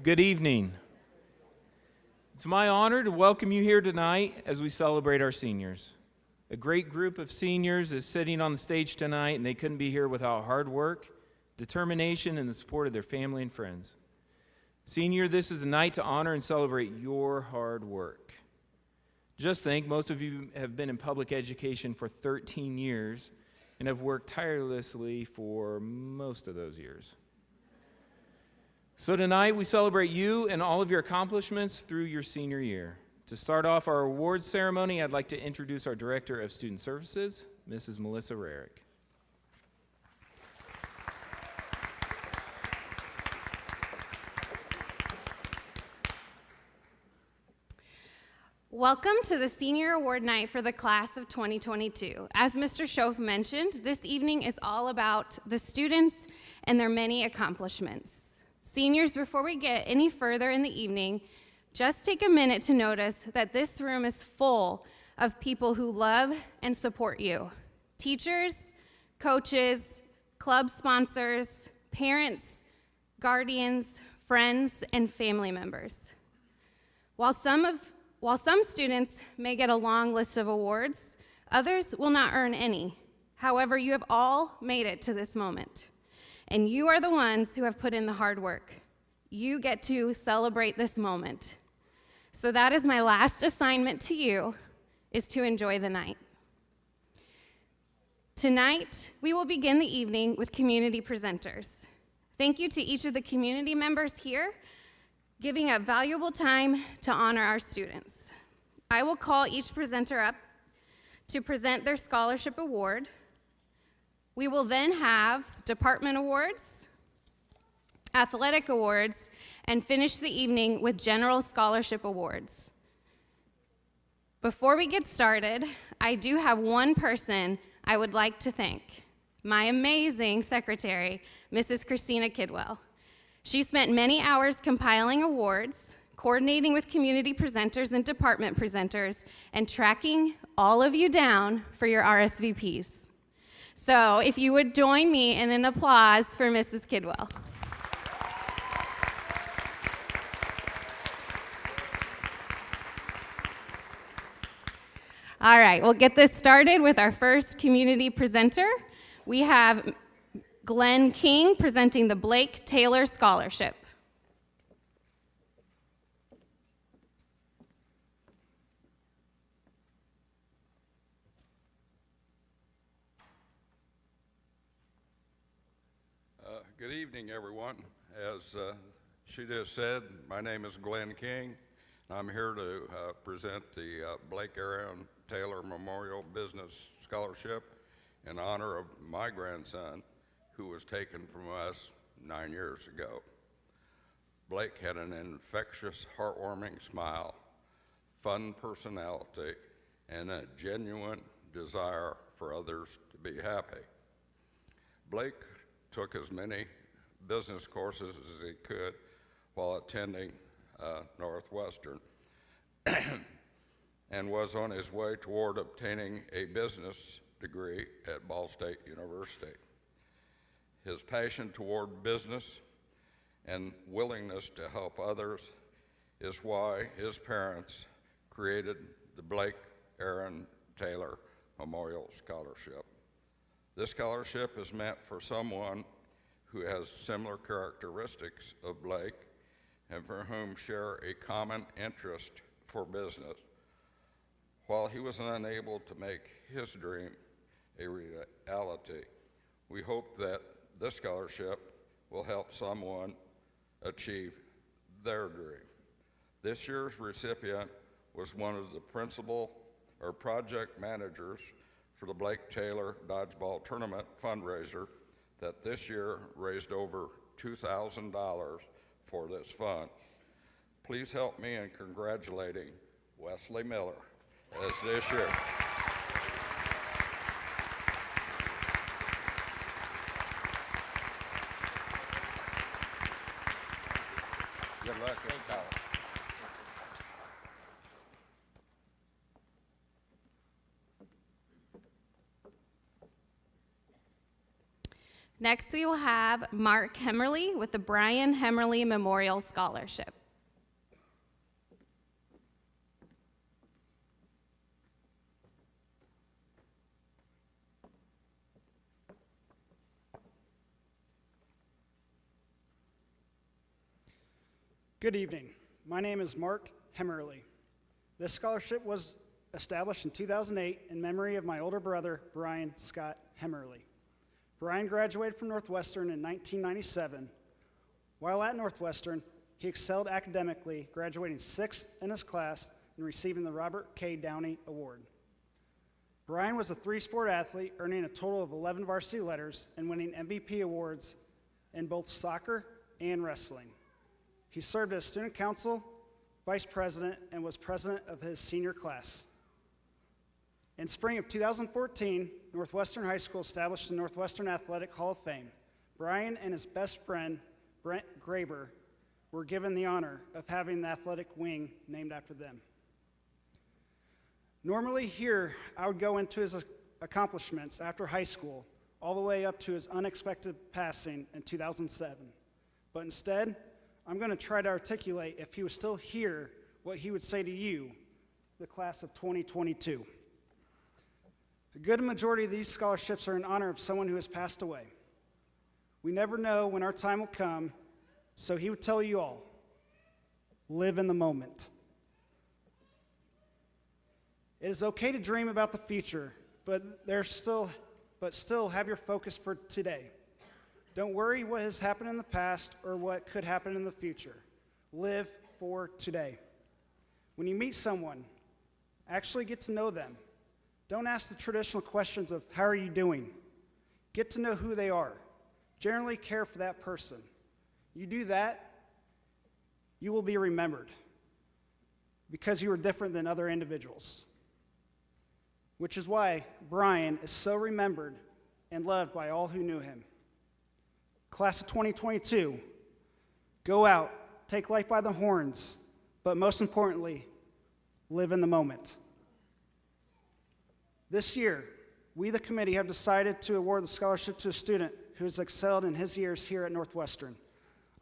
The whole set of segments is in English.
Good evening. It's my honor to welcome you here tonight as we celebrate our seniors. A great group of seniors is sitting on the stage tonight, and they couldn't be here without hard work, determination, and the support of their family and friends. Senior, this is a night to honor and celebrate your hard work. Just think, most of you have been in public education for 13 years and have worked tirelessly for most of those years. So tonight we celebrate you and all of your accomplishments through your senior year. To start off our awards ceremony, I'd like to introduce our Director of Student Services, Mrs. Melissa Rarick. Welcome to the Senior Award Night for the class of 2022. As Mr. Schoaf mentioned, this evening is all about the students and their many accomplishments. Seniors, before we get any further in the evening, just take a minute to notice that this room is full of people who love and support you. Teachers, coaches, club sponsors, parents, guardians, friends, and family members. While some students may get a long list of awards, others will not earn any. However, you have all made it to this moment, and you are the ones who have put in the hard work. You get to celebrate this moment. So that is my last assignment to you, is to enjoy the night. Tonight, we will begin the evening with community presenters. Thank you to each of the community members here, giving up valuable time to honor our students. I will call each presenter up to present their scholarship award. We will then have department awards, athletic awards, and finish the evening with general scholarship awards. Before we get started, I do have one person I would like to thank, my amazing secretary, Mrs. Christina Kidwell. She spent many hours compiling awards, coordinating with community presenters and department presenters, and tracking all of you down for your RSVPs. So if you would join me in an applause for Mrs. Kidwell. All right, we'll get this started with our first community presenter. We have Glenn King presenting the Blake Taylor Scholarship. Good evening, everyone. As she just said, my name is Glenn King. I'm here to present the Blake Aaron Taylor Memorial Business Scholarship in honor of my grandson, who was taken from us 9 years ago. Blake had an infectious, heartwarming smile, fun personality, and a genuine desire for others to be happy. Blake took as many business courses as he could while attending Northwestern and was on his way toward obtaining a business degree at Ball State University. His passion toward business and willingness to help others is why his parents created the Blake Aaron Taylor Memorial Scholarship. This scholarship is meant for someone who has similar characteristics of Blake and for whom share a common interest for business. While he was unable to make his dream a reality, we hope that this scholarship will help someone achieve their dream. This year's recipient was one of the principal or project managers for the Blake Taylor Dodgeball Tournament fundraiser that this year raised over $2,000 for this fund. Please help me in congratulating Wesley Miller as this year. Good luck. Next, we will have Mark Hemmerly with the Brian Hemmerly Memorial Scholarship. Good evening. My name is Mark Hemmerly. This scholarship was established in 2008 in memory of my older brother, Brian Scott Hemmerly. Brian graduated from Northwestern in 1997. While at Northwestern, he excelled academically, graduating 6th in his class and receiving the Robert K. Downey Award. Brian was a 3-sport athlete, earning a total of 11 varsity letters and winning MVP awards in both soccer and wrestling. He served as student council, vice president, and was president of his senior class. In spring of 2014, Northwestern High School established the Northwestern Athletic Hall of Fame. Brian and his best friend, Brent Graber, were given the honor of having the athletic wing named after them. Normally here, I would go into his accomplishments after high school, all the way up to his unexpected passing in 2007. But instead, I'm going to try to articulate, if he was still here, what he would say to you, the class of 2022. A good majority of these scholarships are in honor of someone who has passed away. We never know when our time will come, so he would tell you all, live in the moment. It is okay to dream about the future, but still have your focus for today. Don't worry what has happened in the past or what could happen in the future. Live for today. When you meet someone, actually get to know them. Don't ask the traditional questions of, how are you doing? Get to know who they are. Generally care for that person. You do that, you will be remembered because you are different than other individuals. Which is why Brian is so remembered and loved by all who knew him. Class of 2022, go out, take life by the horns, but most importantly, live in the moment. This year, we, the committee, have decided to award the scholarship to a student who has excelled in his years here at Northwestern.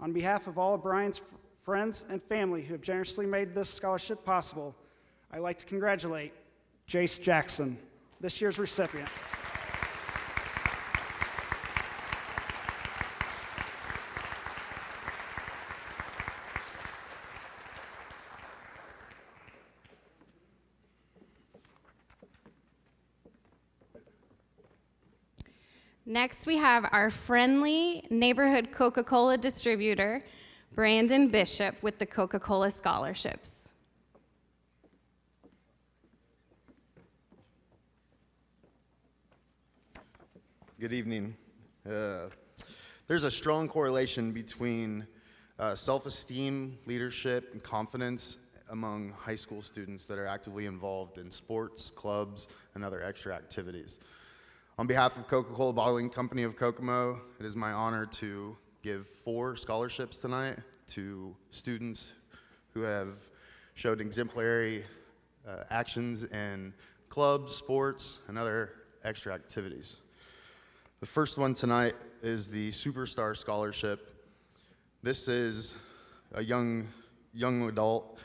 On behalf of all of Brian's friends and family who have generously made this scholarship possible, I'd like to congratulate Jace Jackson, this year's recipient. Next, we have our friendly neighborhood Coca-Cola distributor, Brandon Bishop, with the Coca-Cola scholarships. Good evening. There's a strong correlation between self-esteem, leadership, and confidence among high school students that are actively involved in sports, clubs, and other extra activities. On behalf of Coca-Cola Bottling Company of Kokomo, it is my honor to give 4 scholarships tonight to students who have showed exemplary actions in clubs, sports, and other extra activities. The first one tonight is the Superstar Scholarship. This is a young adult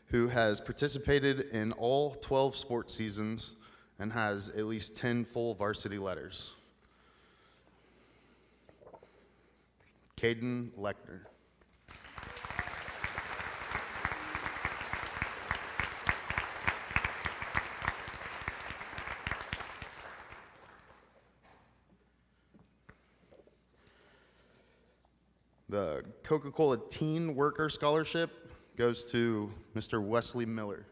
who has participated in all 12 sports seasons and has at least 10 full varsity letters. Caden Lechner. The Coca-Cola Teen Worker Scholarship goes to Mr. Wesley Miller.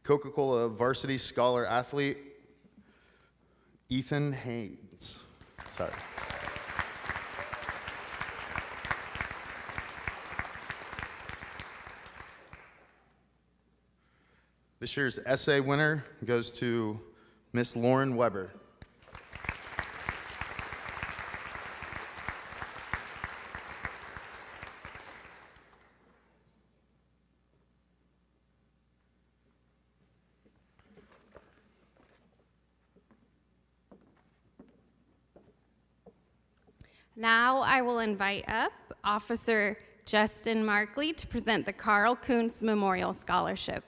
Coca-Cola Varsity Scholar Athlete, Ethan Haynes. Sorry. This year's essay winner goes to Miss Lauren Weber. Now I will invite up Officer Justin Markley to present the Carl Kuntz Memorial Scholarship.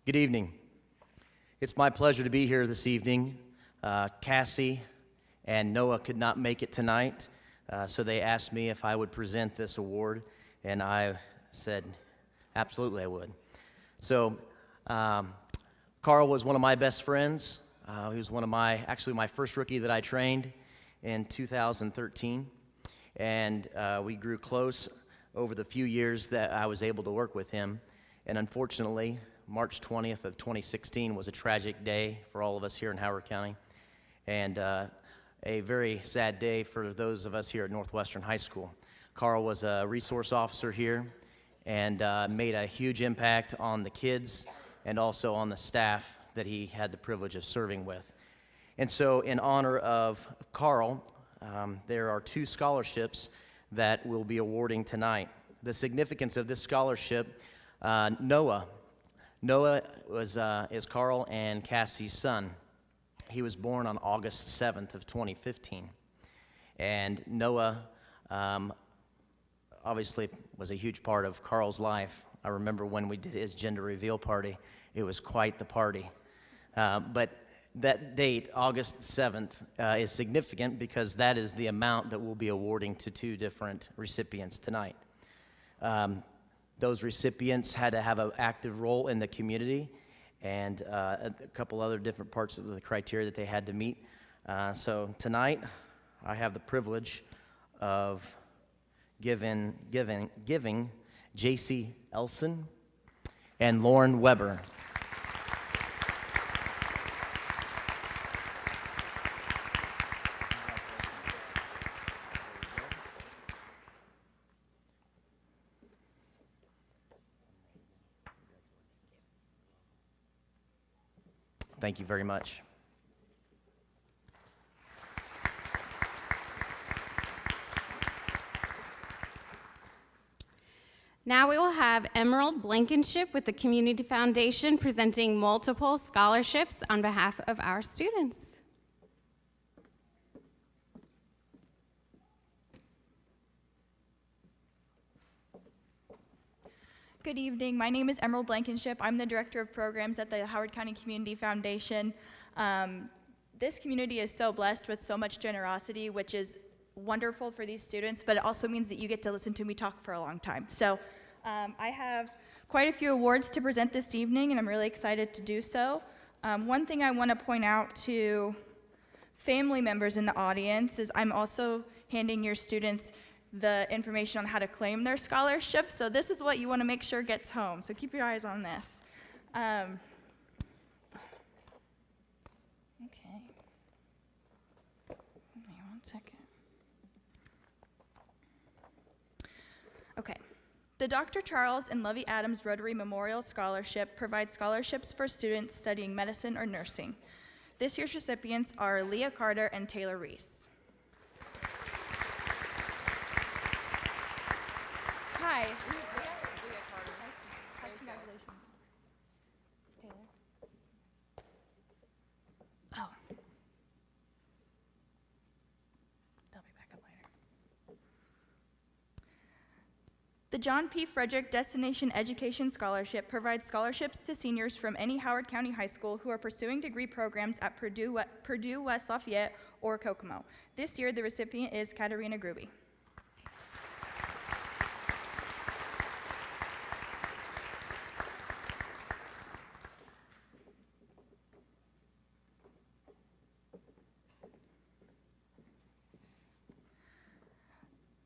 Good evening. It's my pleasure to be here this evening. Cassie and Noah could not make it tonight, so they asked me if I would present this award, and I said, absolutely I would. So, Carl was one of my best friends. He was actually my first rookie that I trained in 2013, and we grew close over the few years that I was able to work with him, and unfortunately, March 20th of 2016 was a tragic day for all of us here in Howard County, and a very sad day for those of us here at Northwestern High School. Carl was a resource officer here and made a huge impact on the kids and also on the staff that he had the privilege of serving with. And so in honor of Carl, there are 2 scholarships that we'll be awarding tonight. The significance of this scholarship, Noah is Carl and Cassie's son. He was born on August 7th of 2015. And Noah obviously was a huge part of Carl's life. I remember when we did his gender reveal party, it was quite the party. But that date, August 7th, is significant because that is the amount that we'll be awarding to 2 different recipients tonight. Those recipients had to have an active role in the community and a couple other different parts of the criteria that they had to meet. So tonight, I have the privilege of giving J.C. Elson and Lauren Weber. Thank you very much. Now we will have Emerald Blankenship with the Community Foundation presenting multiple scholarships on behalf of our students. Good evening. My name is Emerald Blankenship. I'm the Director of Programs at the Howard County Community Foundation. This community is so blessed with so much generosity, which is wonderful for these students, but it also means that you get to listen to me talk for a long time. So I have quite a few awards to present this evening, and I'm really excited to do so. One thing I want to point out to family members in the audience is I'm also handing your students the information on how to claim their scholarship. So this is what you want to make sure gets home. So keep your eyes on this. Okay. Give me 1 second. Okay. The Dr. Charles and Lovey Adams Rotary Memorial Scholarship provides scholarships for students studying medicine or nursing. This year's recipients are Leah Carter and Taylor Reese. Hi. Leah Carter. Nice. Congratulations. Taylor. Oh. They'll be back up later. The John P. Frederick Destination Education Scholarship provides scholarships to seniors from any Howard County high school who are pursuing degree programs at Purdue, West Lafayette, or Kokomo. This year, the recipient is Katarina Gruby.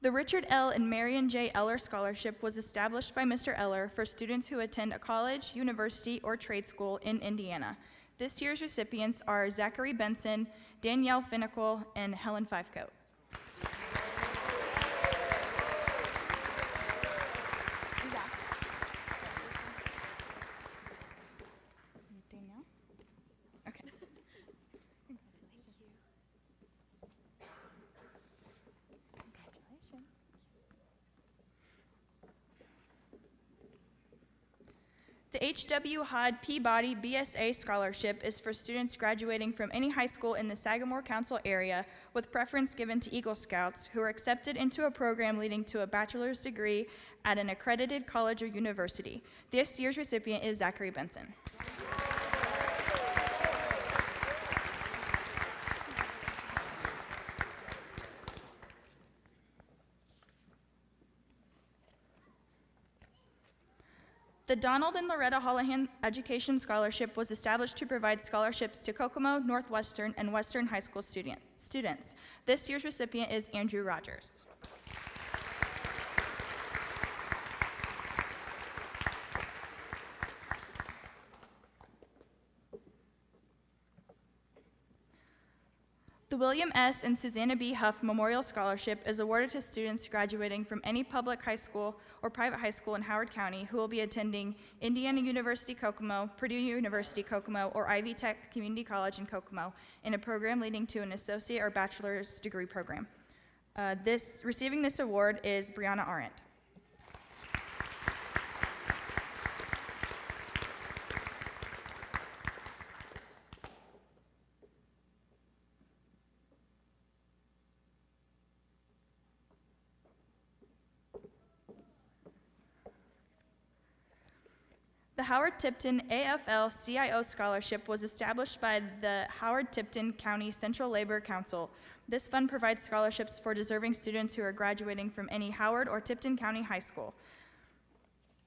The Richard L. and Marion J. Eller Scholarship was established by Mr. Eller for students who attend a college, university, or trade school in Indiana. This year's recipients are Zachary Benson, Danielle Finnicle, and Helen Fivecoat. Danielle? Okay. Congratulations. The H.W. Hod Peabody BSA Scholarship is for students graduating from any high school in the Sagamore Council area, with preference given to Eagle Scouts who are accepted into a program leading to a bachelor's degree at an accredited college or university. This year's recipient is Zachary Benson. The Donald and Loretta Holohan Education Scholarship was established to provide scholarships to Kokomo, Northwestern, and Western High School students. This year's recipient is Andrew Rogers. The William S. and Susanna B. Huff Memorial Scholarship is awarded to students graduating from any public high school or private high school in Howard County who will be attending Indiana University Kokomo, Purdue University Kokomo, or Ivy Tech Community College in Kokomo in a program leading to an associate or bachelor's degree program. Receiving this award is Brianna Arendt. The Howard Tipton AFL-CIO Scholarship was established by the Howard-Tipton County Central Labor Council. This fund provides scholarships for deserving students who are graduating from any Howard or Tipton County high school.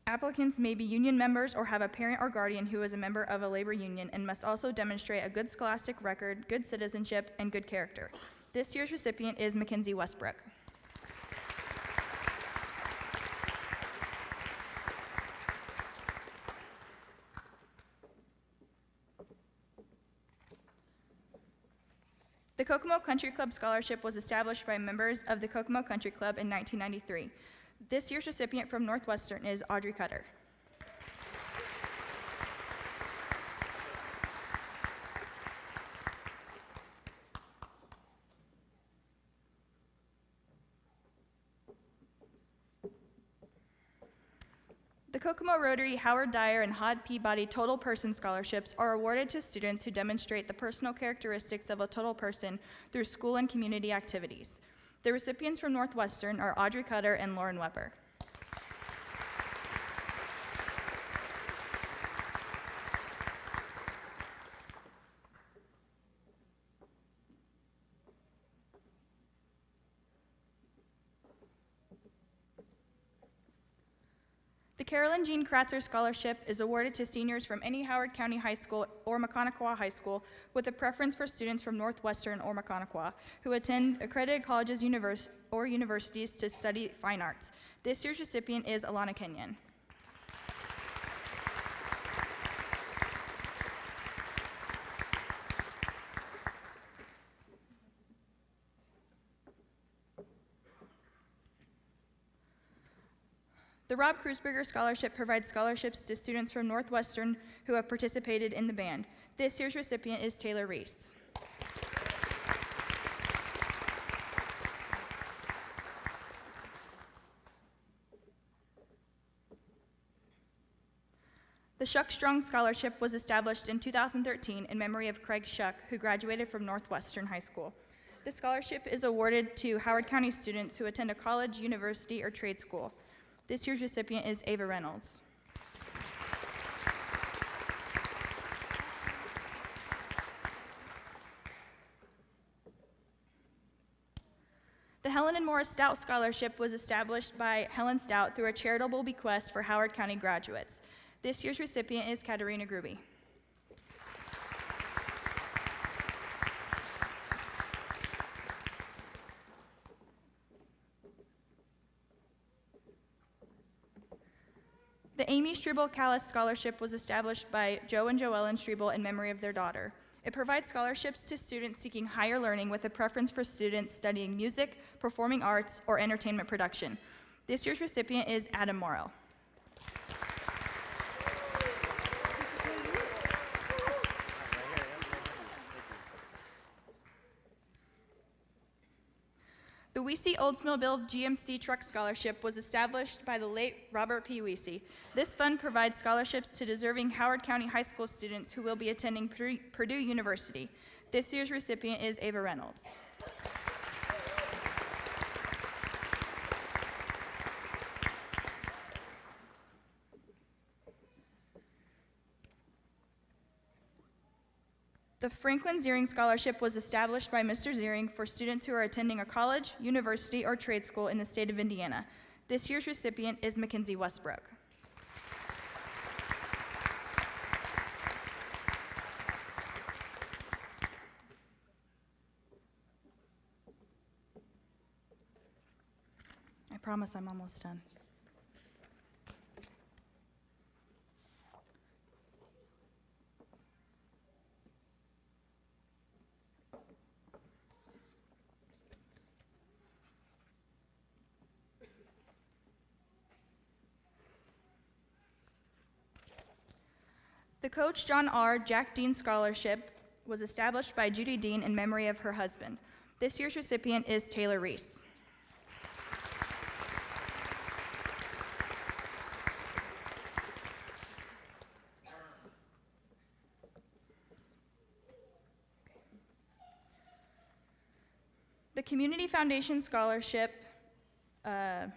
Applicants may be union members or have a parent or guardian who is a member of a labor union and must also demonstrate a good scholastic record, good citizenship, and good character. This year's recipient is Mackenzie Westbrook. The Kokomo Country Club Scholarship was established by members of the Kokomo Country Club in 1993. This year's recipient from Northwestern is Audrey Cutter. The Kokomo Rotary, Howard Dyer, and Hod Peabody Total Person Scholarships are awarded to students who demonstrate the personal characteristics of a total person through school and community activities. The recipients from Northwestern are Audrey Cutter and Lauren Weber. The Carolyn Jean Kratzer Scholarship is awarded to seniors from any Howard County High School or Maconaquah High School, with a preference for students from Northwestern or Maconaquah who attend accredited colleges or universities to study fine arts. This year's recipient is Alana Kenyon. The Rob Kruzberger Scholarship provides scholarships to students from Northwestern who have participated in the band. This year's recipient is Taylor Reese. The Shuck Strong Scholarship was established in 2013 in memory of Craig Shuck, who graduated from Northwestern High School. The scholarship is awarded to Howard County students who attend a college, university, or trade school. This year's recipient is Ava Reynolds. The Helen and Morris Stout Scholarship was established by Helen Stout through a charitable bequest for Howard County graduates. This year's recipient is Katerina Gruby. The Amy Strebel Callis Scholarship was established by Joe and Joellen Strebel in memory of their daughter. It provides scholarships to students seeking higher learning with a preference for students studying music, performing arts, or entertainment production. This year's recipient is Adam Morrow. The Weesey Oldsmobile GMC Truck Scholarship was established by the late Robert P. Weesey. This fund provides scholarships to deserving Howard County High School students who will be attending Purdue University. This year's recipient is Ava Reynolds. The Franklin Ziering Scholarship was established by Mr. Ziering for students who are attending a college, university, or trade school in the state of Indiana. This year's recipient is Mackenzie Westbrook. I promise I'm almost done. The Coach John R. Jack Dean Scholarship was established by Judy Dean in memory of her husband. This year's recipient is Taylor Reese. The Community Foundation Scholarship. The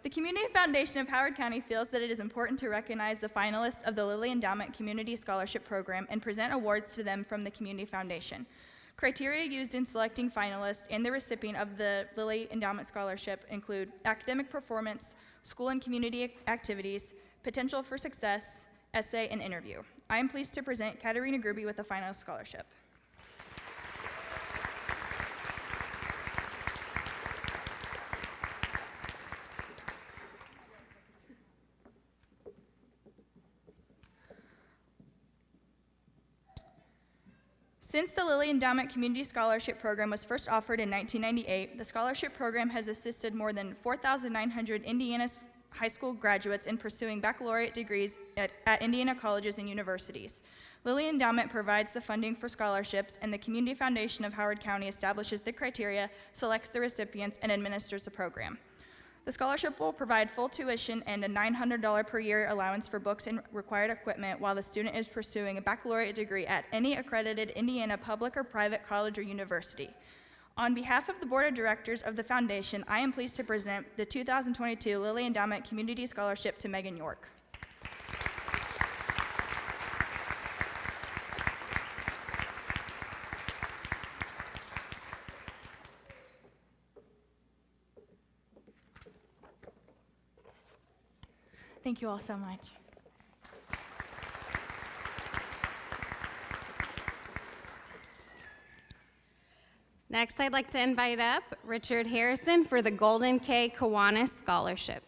Community Foundation of Howard County feels that it is important to recognize the finalists of the Lilly Endowment Community Scholarship Program and present awards to them from the Community Foundation. Criteria used in selecting finalists and the recipient of the Lilly Endowment Scholarship include academic performance, school and community activities, potential for success, essay, and interview. I am pleased to present Katerina Gruby with the final scholarship. Since the Lilly Endowment Community Scholarship Program was first offered in 1998, the scholarship program has assisted more than 4,900 Indiana high school graduates in pursuing baccalaureate degrees at Indiana colleges and universities. Lilly Endowment provides the funding for scholarships, and the Community Foundation of Howard County establishes the criteria, selects the recipients, and administers the program. The scholarship will provide full tuition and a $900 per year allowance for books and required equipment while the student is pursuing a baccalaureate degree at any accredited Indiana public or private college or university. On behalf of the Board of Directors of the Foundation, I am pleased to present the 2022 Lilly Endowment Community Scholarship to Megan York. Thank you all so much. Next, I'd like to invite up Richard Harrison for the Golden K. Kiwanis Scholarship.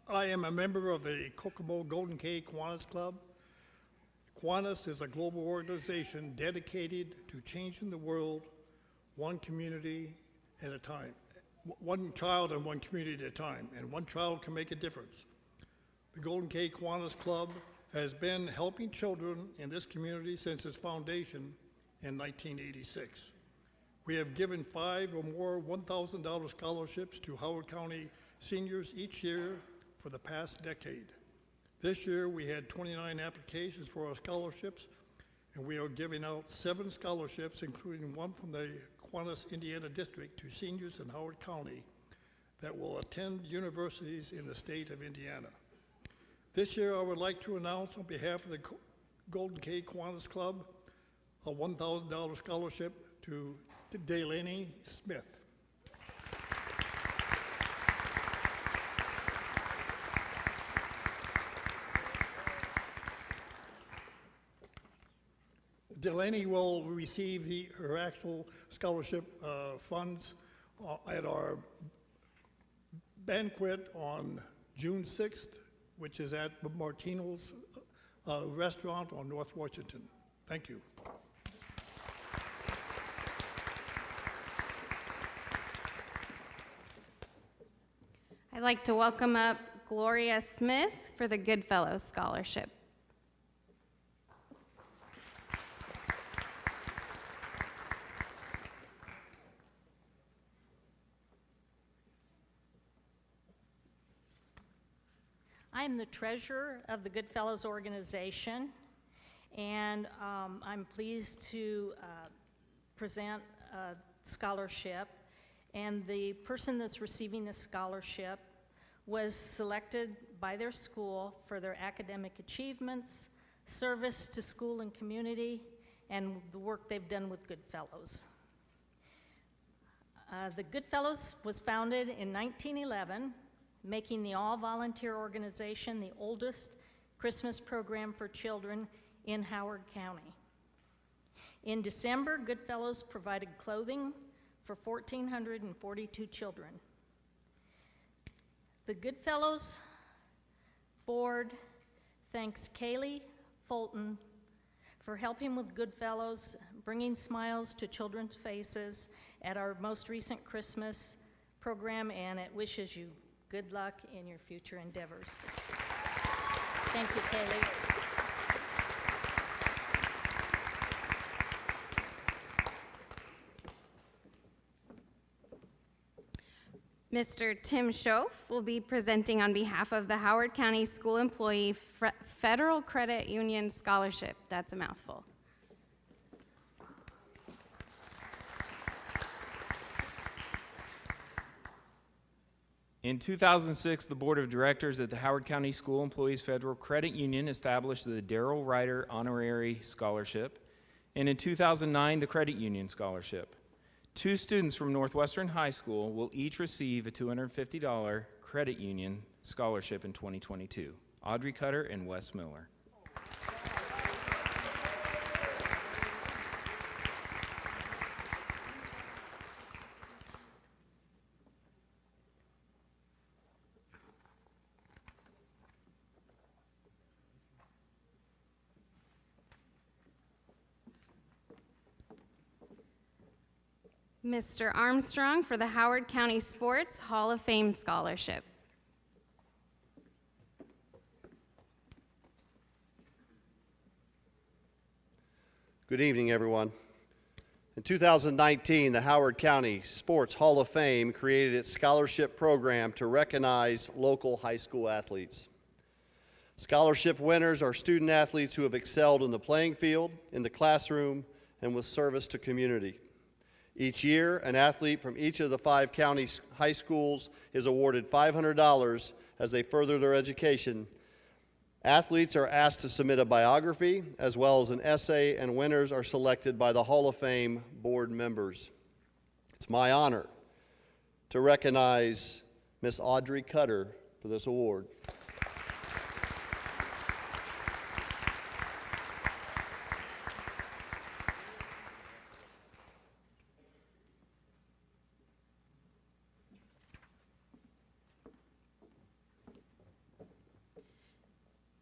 I am a member of the Kokomo Golden K Kiwanis Club. Kiwanis is a global organization dedicated to changing the world one community at a time, one child and one community at a time, and one child can make a difference. The Golden K Kiwanis Club has been helping children in this community since its foundation in 1986. We have given 5 or more $1,000 scholarships to Howard County seniors each year for the past decade. This year, we had 29 applications for our scholarships, and we are giving out 7 scholarships, including one from the Kiwanis, Indiana district to seniors in Howard County that will attend universities in the state of Indiana. This year, I would like to announce on behalf of the Golden K Kiwanis Club a $1,000 scholarship to Delaney Smith. Delaney will receive her actual scholarship funds at our banquet on June 6th, which is at Martino's restaurant on North Washington. Thank you. I'd like to welcome up Gloria Smith for the Goodfellows Scholarship. I am the treasurer of the Goodfellows organization, and I'm pleased to present a scholarship. And the person that's receiving the scholarship was selected by their school for their academic achievements, service to school and community, and the work they've done with Goodfellows. The Goodfellows was founded in 1911, making the all-volunteer organization the oldest Christmas program for children in Howard County. In December, Goodfellows provided clothing for 1,442 children. The Goodfellows board thanks Kaylee Fulton for helping with Goodfellows, bringing smiles to children's faces at our most recent Christmas program, and it wishes you good luck in your future endeavors. Thank you, Kaylee. Mr. Tim Schoaf will be presenting on behalf of the Howard County School Employee Federal Credit Union Scholarship. That's a mouthful. In 2006, the Board of Directors at the Howard County School Employees Federal Credit Union established the Darrell Ryder Honorary Scholarship, and in 2009, the Credit Union Scholarship. 2 students from Northwestern High School will each receive a $250 Credit Union Scholarship in 2022, Audrey Cutter and Wes Miller. Mr. Armstrong for the Howard County Sports Hall of Fame Scholarship. Good evening, everyone. In 2019, the Howard County Sports Hall of Fame created its scholarship program to recognize local high school athletes. Scholarship winners are student athletes who have excelled in the playing field, in the classroom, and with service to community. Each year, an athlete from each of the 5 county high schools is awarded $500 as they further their education. Athletes are asked to submit a biography as well as an essay, and winners are selected by the Hall of Fame board members. It's my honor to recognize Miss Audrey Cutter for this award.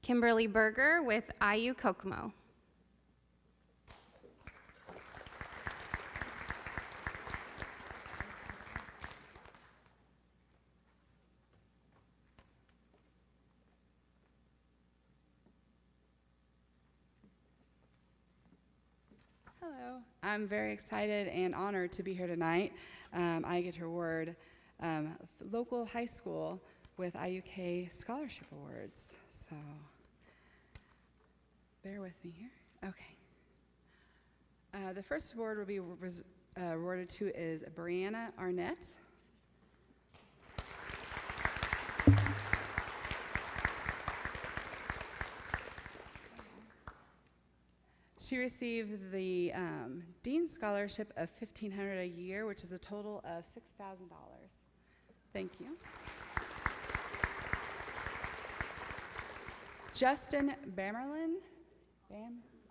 Kimberly Berger with IU Kokomo. Hello. I'm very excited and honored to be here tonight. I get to award local high school with IUK scholarship awards. So bear with me here. Okay. The first award will be awarded to is Brianna Arnett. She received the Dean Scholarship of $1,500 a year, which is a total of $6,000. Thank you. Justin Bamerlin.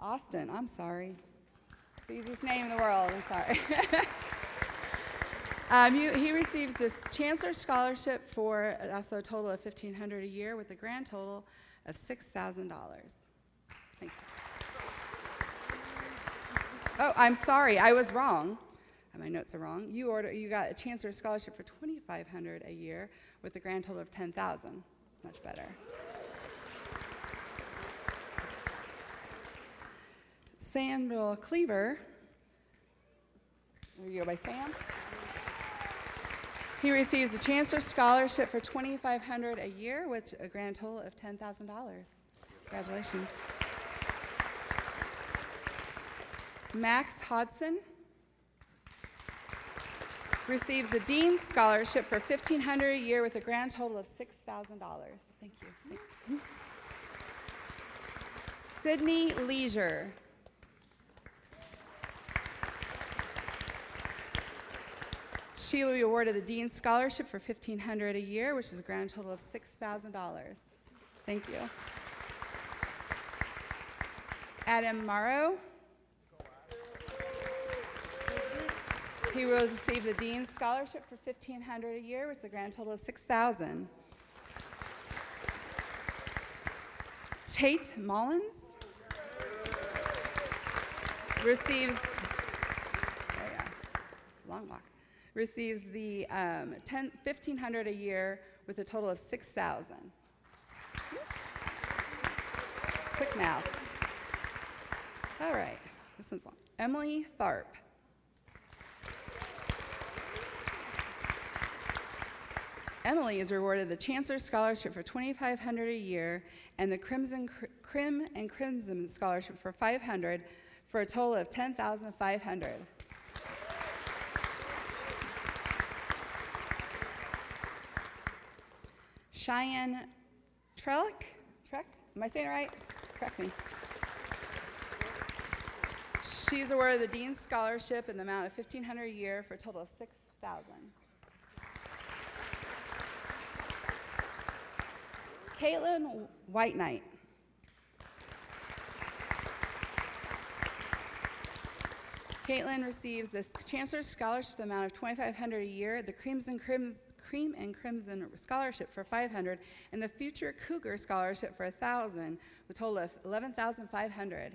Austin, I'm sorry. It's the easiest name in the world, I'm sorry. He receives this Chancellor Scholarship for also a total of $1,500 a year with a grand total of $6,000. Thank you. Oh, I'm sorry, I was wrong. My notes are wrong. You got a Chancellor Scholarship for $2,500 a year with a grand total of $10,000. Much better. Samuel Cleaver. There you go by Sam. He receives the Chancellor Scholarship for $2,500 a year with a grand total of $10,000. Congratulations. Max Hodson receives the Dean's Scholarship for $1,500 a year with a grand total of $6,000. Thank you. Thanks. Sydney Leisure. She will be awarded the Dean's Scholarship for $1,500 a year, which is a grand total of $6,000. Thank you. Adam Morrow. He will receive the Dean's Scholarship for $1,500 a year with a grand total of $6,000. Tate Mullins receives, long walk, receives the $1,500 a year with a total of $6,000. Quick math. All right, this one's long. Emily Tharp. Emily is rewarded the Chancellor Scholarship for $2,500 a year and the Crim and Crimson Scholarship for $500 for a total of $10,500. Cheyenne Trellick? Am I saying it right? Correct me. She's awarded the Dean's Scholarship in the amount of $1,500 a year for a total of $6,000. Caitlin White Knight. Caitlin receives the Chancellor's Scholarship in the amount of $2,500 a year, the Cream and Crimson Scholarship for $500, and the Future Cougar Scholarship for $1,000, with a total of $11,500.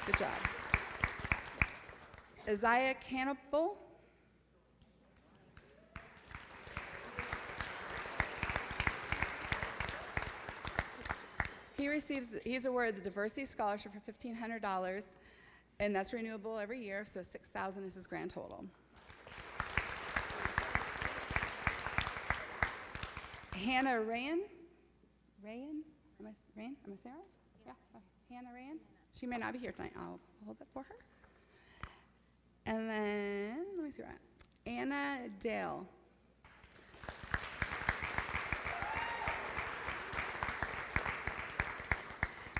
Good job. Isaiah Campbell. He's awarded the Diversity Scholarship for $1,500, and that's renewable every year, so $6,000 is his grand total. Hannah Rayan. Am I saying it right? Yeah. Hannah Rayan. She may not be here tonight. I'll hold that for her. And then, let me see what. Anna Dale.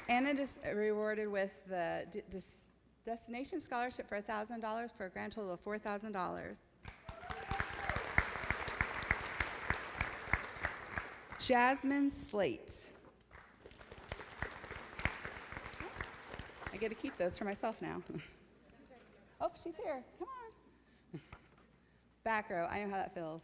Anna is rewarded with the Destination Scholarship for $1,000 for a grand total of $4,000. Jasmine Slate. I get to keep those for myself now. Oh, she's here. Come on. Back row. I know how that feels.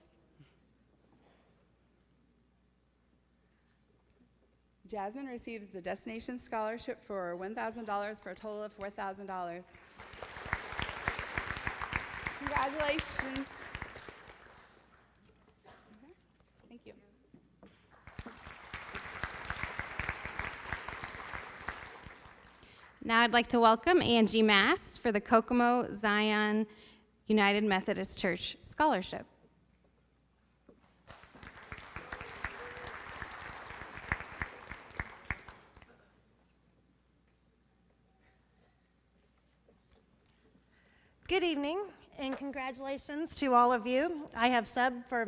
Jasmine receives the Destination Scholarship for $1,000 for a total of $4,000. Congratulations. Okay. Thank you. Now I'd like to welcome Angie Mast for the Kokomo Zion United Methodist Church Scholarship. Good evening, and congratulations to all of you. I have subbed for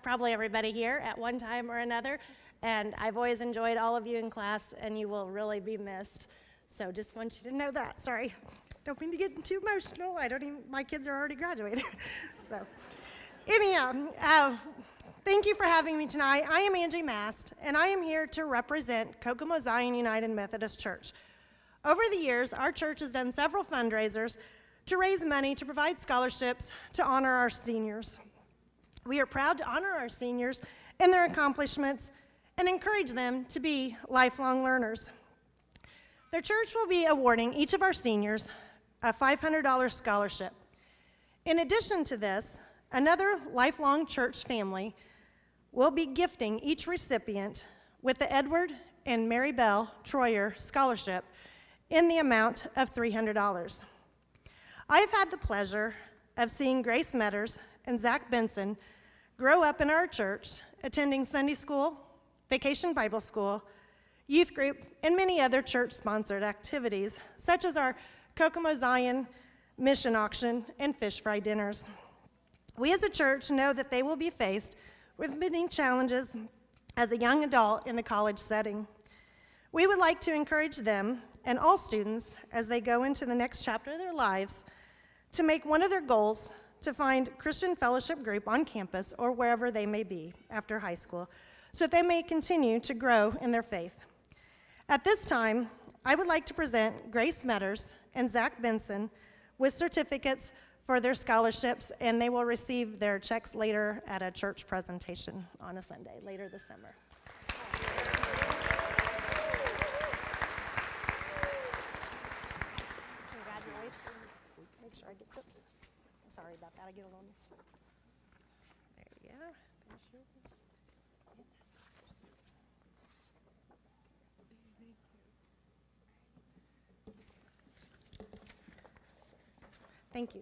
probably everybody here at one time or another, and I've always enjoyed all of you in class, and you will really be missed. So just want you to know that. Sorry, don't mean to get too emotional. My kids are already graduated. So anyhow, thank you for having me tonight. I am Angie Mast, and I am here to represent Kokomo Zion United Methodist Church. Over the years, our church has done several fundraisers to raise money to provide scholarships to honor our seniors. We are proud to honor our seniors and their accomplishments and encourage them to be lifelong learners. The church will be awarding each of our seniors a $500 scholarship. In addition to this, Another lifelong church family will be gifting each recipient with the Edward and Mary Bell Troyer Scholarship in the amount of $300. I have had the pleasure of seeing Grace Metters and Zach Benson grow up in our church, attending Sunday school, Vacation Bible School, youth group, and many other church-sponsored activities, such as our Kokomo Zion mission auction and fish fry dinners. We as a church know that they will be faced with many challenges as a young adult in the college setting. We would like to encourage them and all students as they go into the next chapter of their lives to make one of their goals to find Christian fellowship group on campus or wherever they may be after high school, so that they may continue to grow in their faith. At this time, I would like to present Grace Metters and Zach Benson with certificates for their scholarships, and they will receive their checks later at a church presentation on a Sunday later this summer. Congratulations. Make sure I get, oops, sorry about that, I get a little. There you go, there's yours. Thank you.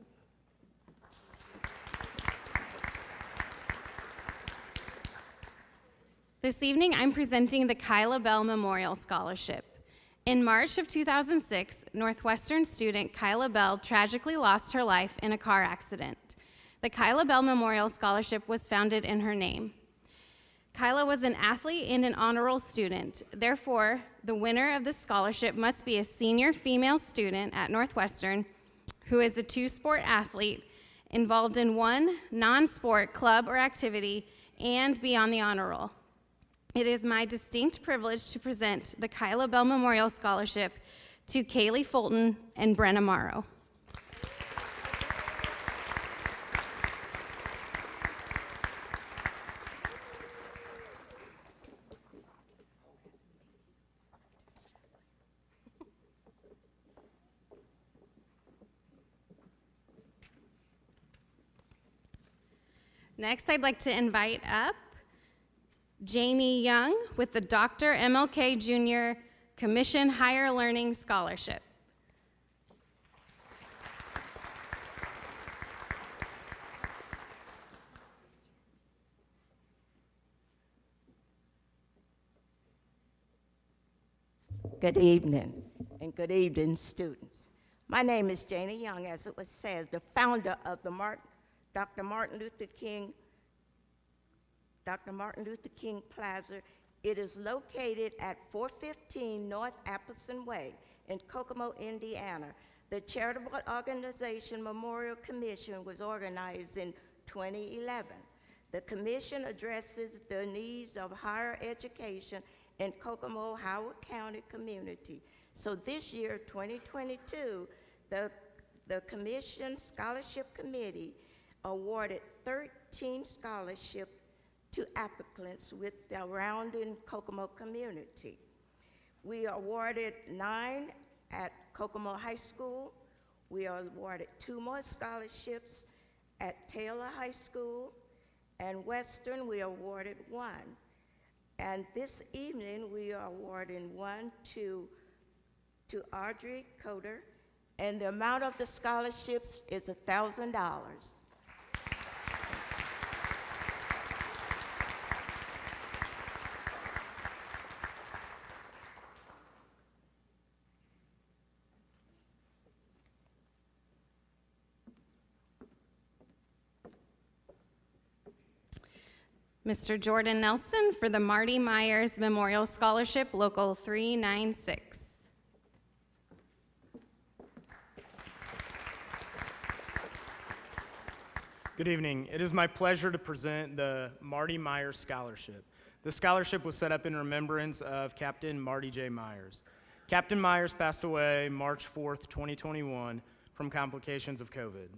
This evening, I'm presenting the Kyla Bell Memorial Scholarship. In March of 2006, Northwestern student Kyla Bell tragically lost her life in a car accident. The Kyla Bell Memorial Scholarship was founded in her name. Kyla was an athlete and an honor roll student. Therefore, the winner of this scholarship must be a senior female student at Northwestern who is a two-sport athlete involved in one non-sport club or activity and be on the honor roll. It is my distinct privilege to present the Kyla Bell Memorial Scholarship to Kaylee Fulton and Brenna Morrow. Next, I'd like to invite up Jamie Young with the Dr. MLK Jr. Commission Higher Learning Scholarship. Good evening, and good evening, students. My name is Janie Young, as it was said, the founder of the Dr. Martin Luther King Plaza. It is located at 415 North Apperson Way in Kokomo, Indiana. The charitable organization Memorial Commission was organized in 2011. The commission addresses the needs of higher education in Kokomo, Howard County community. So this year, 2022, the Commission Scholarship Committee awarded 13 scholarships to applicants with the surrounding Kokomo community. We awarded 9 at Kokomo High School. We awarded 2 more scholarships at Taylor High School, and Western we awarded 1. And this evening we are awarding 1 to Audrey Coder, and the amount of the scholarships is $1,000. Mr. Jordan Nelson for the Marty Myers Memorial Scholarship, Local 396. Good evening. It is my pleasure to present the Marty Myers Scholarship. This scholarship was set up in remembrance of Captain Marty J. Myers. Captain Myers passed away March 4th, 2021 from complications of COVID.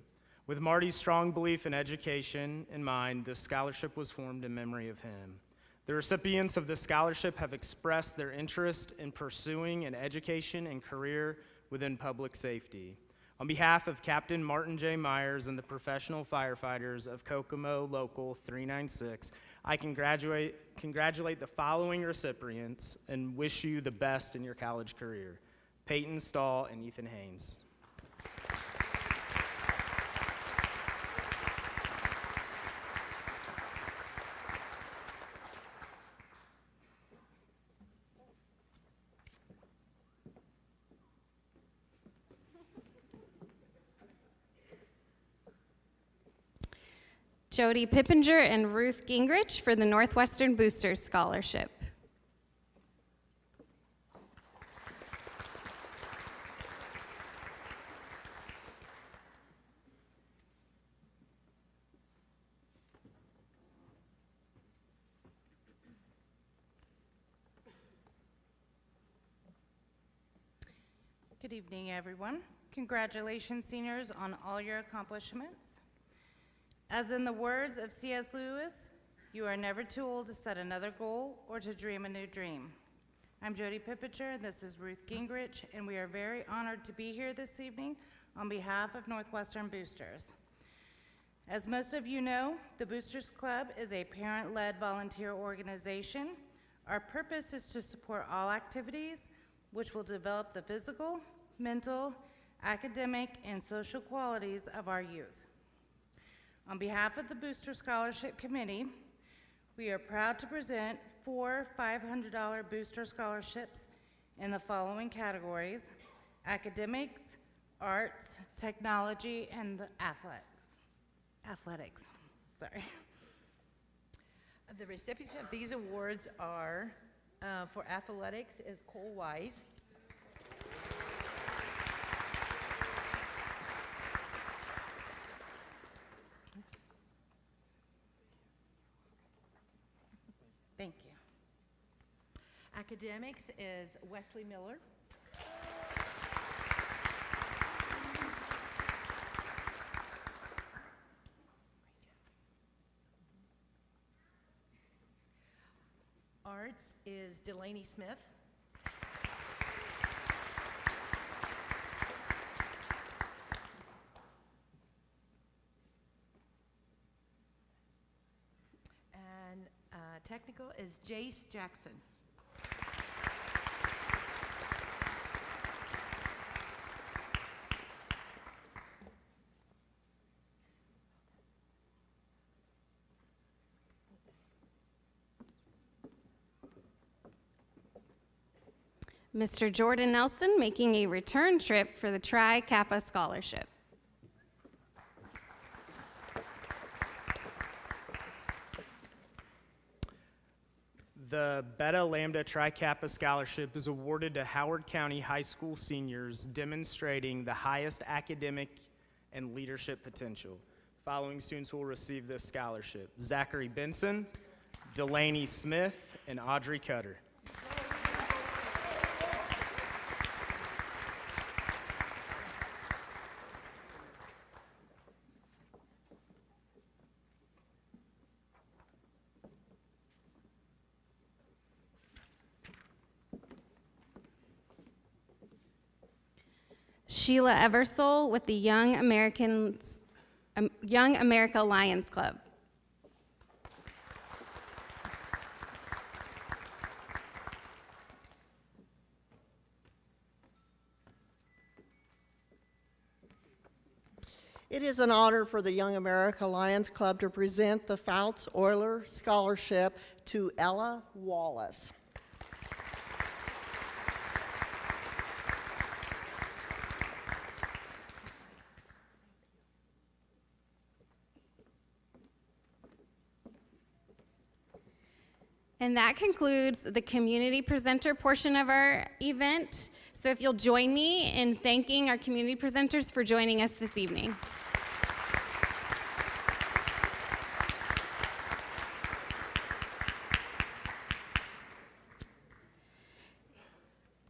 With Marty's strong belief in education in mind, this scholarship was formed in memory of him. The recipients of this scholarship have expressed their interest in pursuing an education and career within public safety. On behalf of Captain Martin J. Myers and the professional firefighters of Kokomo Local 396, I congratulate the following recipients and wish you the best in your college career: Peyton Stahl and Ethan Haynes. Jody Pippinger and Ruth Gingrich for the Northwestern Boosters Scholarship. Good evening, everyone. Congratulations, seniors, on all your accomplishments. As in the words of C.S. Lewis, you are never too old to set another goal or to dream a new dream. I'm Jody Pippinger, and this is Ruth Gingrich, and we are very honored to be here this evening on behalf of Northwestern Boosters. As most of you know, the Boosters Club is a parent-led volunteer organization. Our purpose is to support all activities which will develop the physical, mental, academic, and social qualities of our youth. On behalf of the Booster Scholarship Committee, we are proud to present 4 $500 booster scholarships in the following categories: academics, arts, technology, and athletics. Sorry. The recipients of these awards are, for athletics, is Cole Wise. Thank you. Academics is Wesley Miller. Arts is Delaney Smith. And technical is Jace Jackson. Mr. Jordan Nelson making a return trip for the Tri Kappa Scholarship. The Beta Lambda Tri Kappa Scholarship is awarded to Howard County High School seniors demonstrating the highest academic and leadership potential. Following students will receive this scholarship: Zachary Benson, Delaney Smith, and Audrey Cutter. Sheila Eversole with the Young America Lions Club. It is an honor for the Young America Lions Club to present the Fouts Euler Scholarship to Ella Wallace. And that concludes the community presenter portion of our event. So if you'll join me in thanking our community presenters for joining us this evening.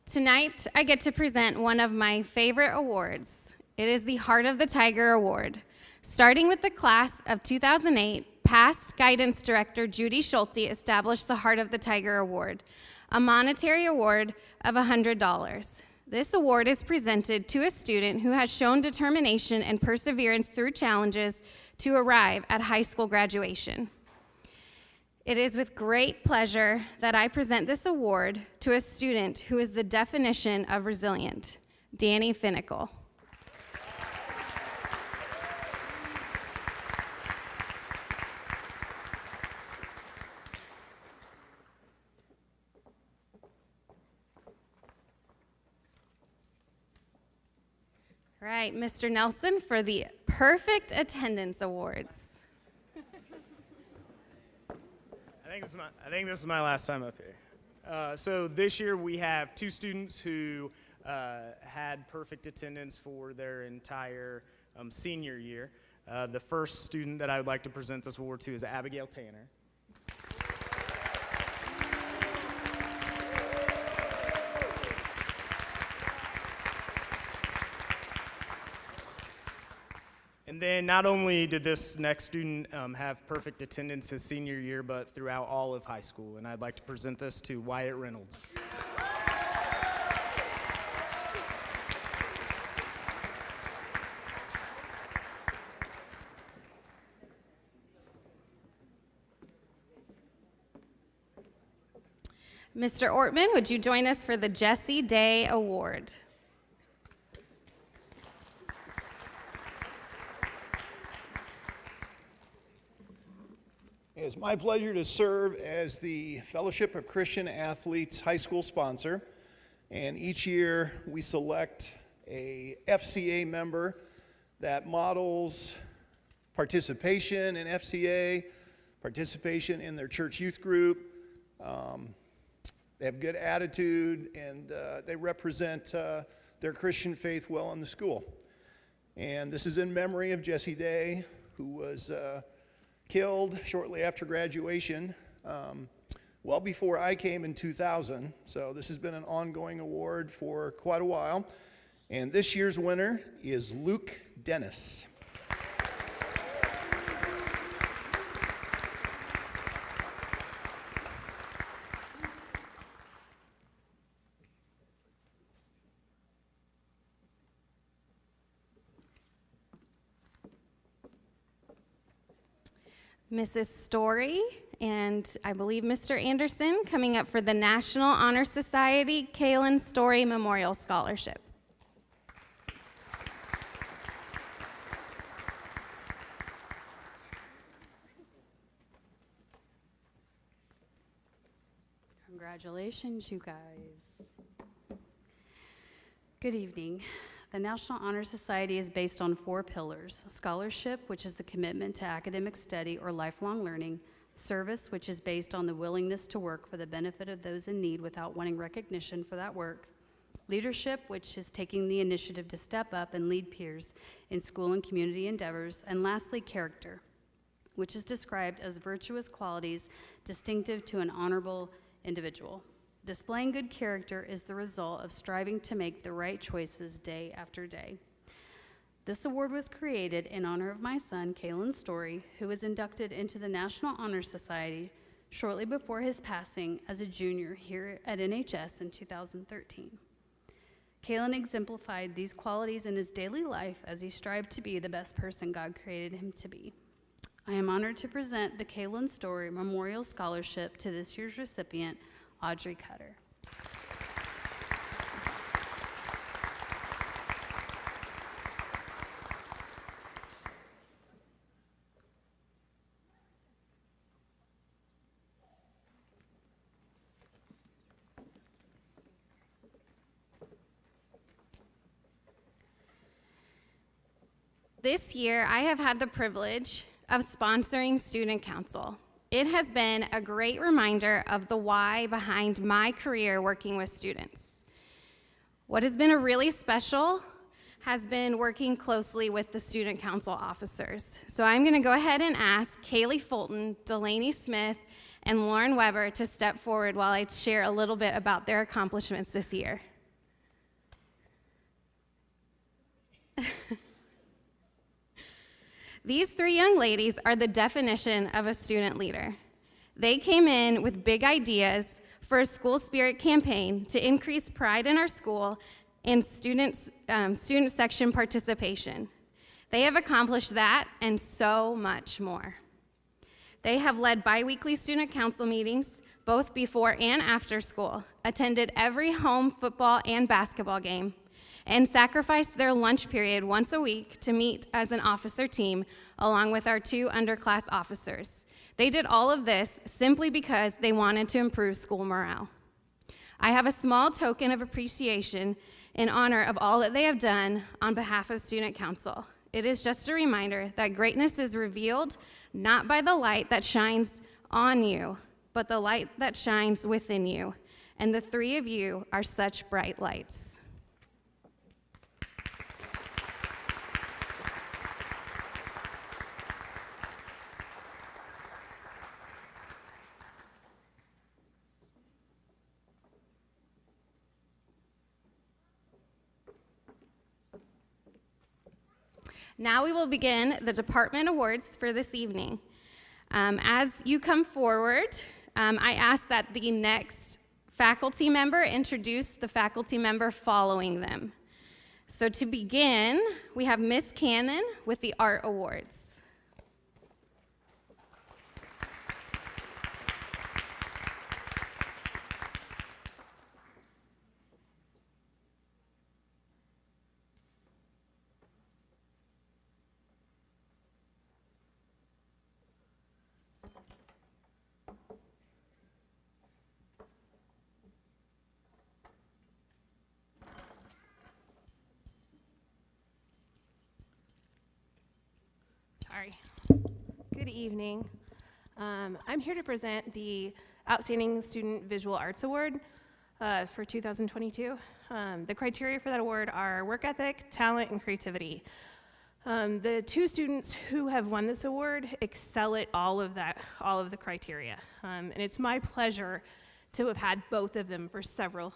Tonight, I get to present one of my favorite awards. It is the Heart of the Tiger Award. Starting with the class of 2008, past guidance director Judy Schulte established the Heart of the Tiger Award, a monetary award of $100. This award is presented to a student who has shown determination and perseverance through challenges to arrive at high school graduation. It is with great pleasure that I present this award to a student who is the definition of resilient, Danny Finnicle. All right, Mr. Nelson for the Perfect Attendance Awards. I think this is my last time up here. So this year we have two students who had perfect attendance for their entire senior year. The first student that I would like to present this award to is Abigail Tanner. And then not only did this next student have perfect attendance his senior year, but throughout all of high school. And I'd like to present this to Wyatt Reynolds. Mr. Ortman, would you join us for the Jessie Day Award? It's my pleasure to serve as the Fellowship of Christian Athletes high school sponsor. And each year we select a FCA member that models participation in FCA, participation in their church youth group. They have good attitude, and they represent their Christian faith well in the school. And this is in memory of Jessie Day, who was killed shortly after graduation, well before I came in 2000. So this has been an ongoing award for quite a while. And this year's winner is Luke Dennis. Mrs. Story, and I believe Mr. Anderson coming up for the National Honor Society Kaylin Story Memorial Scholarship. Congratulations, you guys. Good evening. The National Honor Society is based on 4 pillars: scholarship, which is the commitment to academic study or lifelong learning; service, which is based on the willingness to work for the benefit of those in need without wanting recognition for that work; leadership, which is taking the initiative to step up and lead peers in school and community endeavors; and lastly, character, which is described as virtuous qualities distinctive to an honorable individual. Displaying good character is the result of striving to make the right choices day after day. This award was created in honor of my son, Kaylin Story, who was inducted into the National Honor Society shortly before his passing as a junior here at NHS in 2013. Kaylin exemplified these qualities in his daily life as he strived to be the best person God created him to be. I am honored to present the Kaylin Story Memorial Scholarship to this year's recipient, Audrey Cutter. This year, I have had the privilege of sponsoring Student Council. It has been a great reminder of the why behind my career working with students. What has been a really special has been working closely with the Student Council officers. So I'm gonna go ahead and ask Kaylee Fulton, Delaney Smith, and Lauren Weber to step forward while I share a little bit about their accomplishments this year. These 3 young ladies are the definition of a student leader. They came in with big ideas for a school spirit campaign to increase pride in our school and student section participation. They have accomplished that and so much more. They have led biweekly student council meetings, both before and after school, attended every home football and basketball game, and sacrificed their lunch period once a week to meet as an officer team along with our 2 underclass officers. They did all of this simply because they wanted to improve school morale. I have a small token of appreciation in honor of all that they have done on behalf of Student Council. It is just a reminder that greatness is revealed not by the light that shines on you, but the light that shines within you. And the 3 of you are such bright lights. Now we will begin the department awards for this evening. As you come forward, I ask that the next faculty member introduce the faculty member following them. So to begin, we have Miss Cannon with the Art Awards. Sorry. Good evening. I'm here to present the Outstanding Student Visual Arts Award for 2022. The criteria for that award are work ethic, talent, and creativity. The 2 students who have won this award excel at all of the criteria. And it's my pleasure to have had both of them for several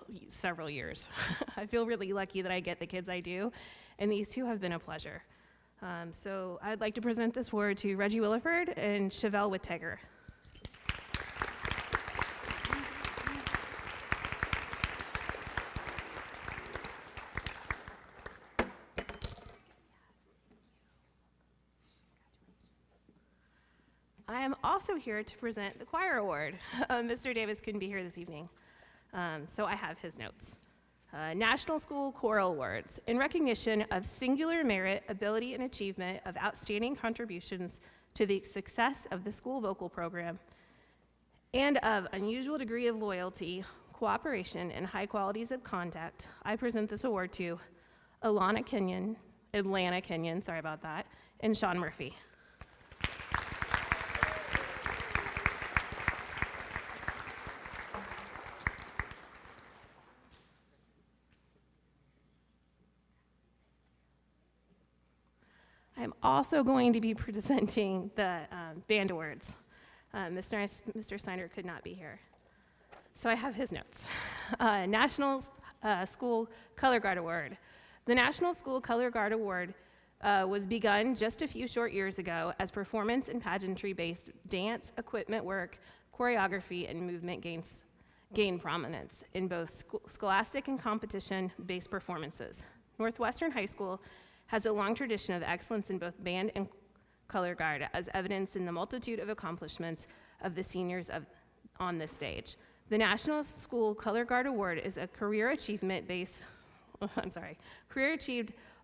years. I feel really lucky that I get the kids I do, and these 2 have been a pleasure. So I'd like to present this award to Reggie Williford and Chevelle Whittaker. I am also here to present the choir award. Mr. Davis couldn't be here this evening, so I have his notes. National School Choral Awards, in recognition of singular merit, ability, and achievement of outstanding contributions to the success of the school vocal program, and of unusual degree of loyalty, cooperation, and high qualities of conduct, I present this award to Atlanta Kenyon, sorry about that, and Sean Murphy. I'm also going to be presenting the band awards. Mr. Steiner could not be here, so I have his notes. National School Color Guard Award. The National School Color Guard Award was begun just a few short years ago as performance and pageantry-based dance, equipment work, choreography, and movement gained prominence in both scholastic and competition-based performances. Northwestern High School has a long tradition of excellence in both band and color guard, as evidenced in the multitude of accomplishments of the seniors on this stage. The National School Color Guard Award is a career achieved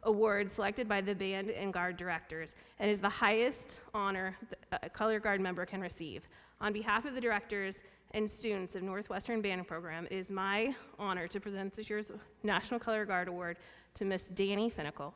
award selected by the band and guard directors and is the highest honor a color guard member can receive. On behalf of the directors and students of Northwestern Band Program, it is my honor to present this year's National Color Guard Award to Miss Danny Finnicle.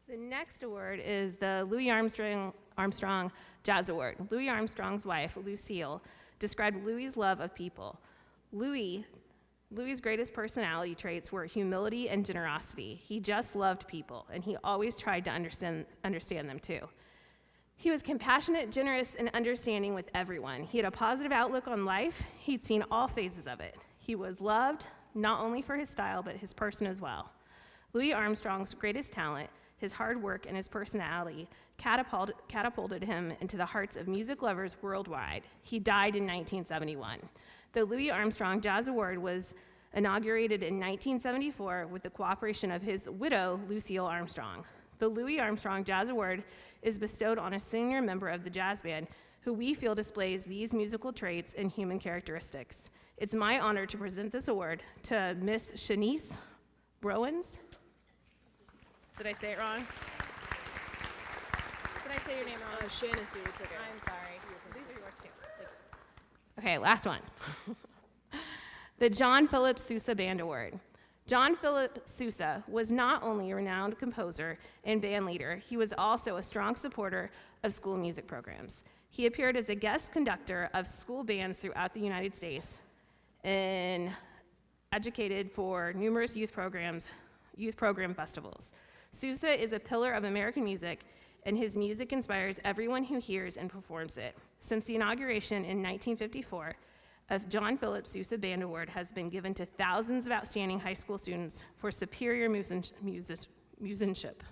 The next award is the Louis Armstrong Jazz Award. Louis Armstrong's wife, Lucille, described Louis's love of people. Louis's greatest personality traits were humility and generosity. He just loved people, and he always tried to understand them too. He was compassionate, generous, and understanding with everyone. He had a positive outlook on life. He'd seen all phases of it. He was loved, not only for his style, but his person as well. Louis Armstrong's greatest talent, his hard work and his personality, catapulted him into the hearts of music lovers worldwide. He died in 1971. The Louis Armstrong Jazz Award was inaugurated in 1974 with the cooperation of his widow, Lucille Armstrong. The Louis Armstrong Jazz Award is bestowed on a senior member of the jazz band who we feel displays these musical traits and human characteristics. It's my honor to present this award to Miss Shanice Browens. Did I say it wrong? Did I say your name wrong? Shanice, it's okay. I'm sorry. These are yours too. Okay, last one. The John Philip Sousa Band Award. John Philip Sousa was not only a renowned composer and band leader, he was also a strong supporter of school music programs. He appeared as a guest conductor of school bands throughout the United States and educated for numerous youth program festivals. Sousa is a pillar of American music, and his music inspires everyone who hears and performs it. Since the inauguration in 1954, a John Philip Sousa Band Award has been given to thousands of outstanding high school students for superior musicianship,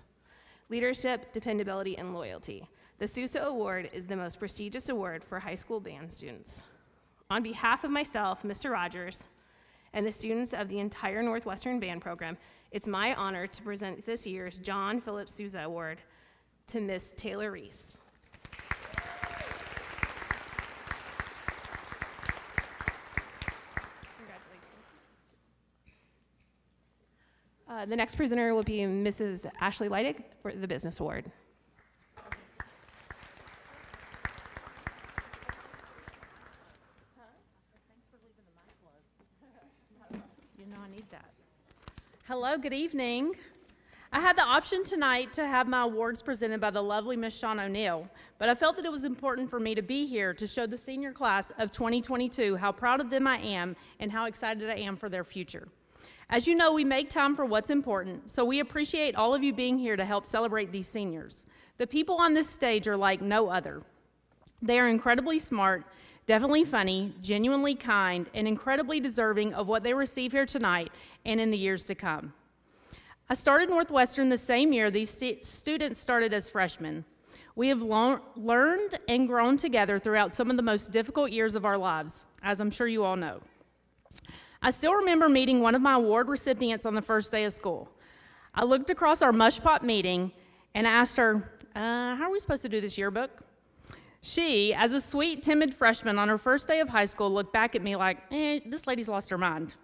leadership, dependability, and loyalty. The Sousa Award is the most prestigious award for high school band students. On behalf of myself, Mr. Rogers, and the students of the entire Northwestern Band Program, it's my honor to present this year's John Philip Sousa Award to Miss Taylor Reese. The next presenter will be Mrs. Ashley Leidig for the Business Award. You know I need that. Hello, good evening. I had the option tonight to have my awards presented by the lovely Miss Shawn O'Neill, but I felt that it was important for me to be here to show the senior class of 2022 how proud of them I am and how excited I am for their future. As you know, we make time for what's important, so we appreciate all of you being here to help celebrate these seniors. The people on this stage are like no other. They are incredibly smart, definitely funny, genuinely kind, and incredibly deserving of what they receive here tonight and in the years to come. I started Northwestern the same year these students started as freshmen. We have learned and grown together throughout some of the most difficult years of our lives, as I'm sure you all know. I still remember meeting one of my award recipients on the first day of school. I looked across our mush pot meeting and I asked her, how are we supposed to do this yearbook? She, as a sweet, timid freshman on her first day of high school, looked back at me like, this lady's lost her mind.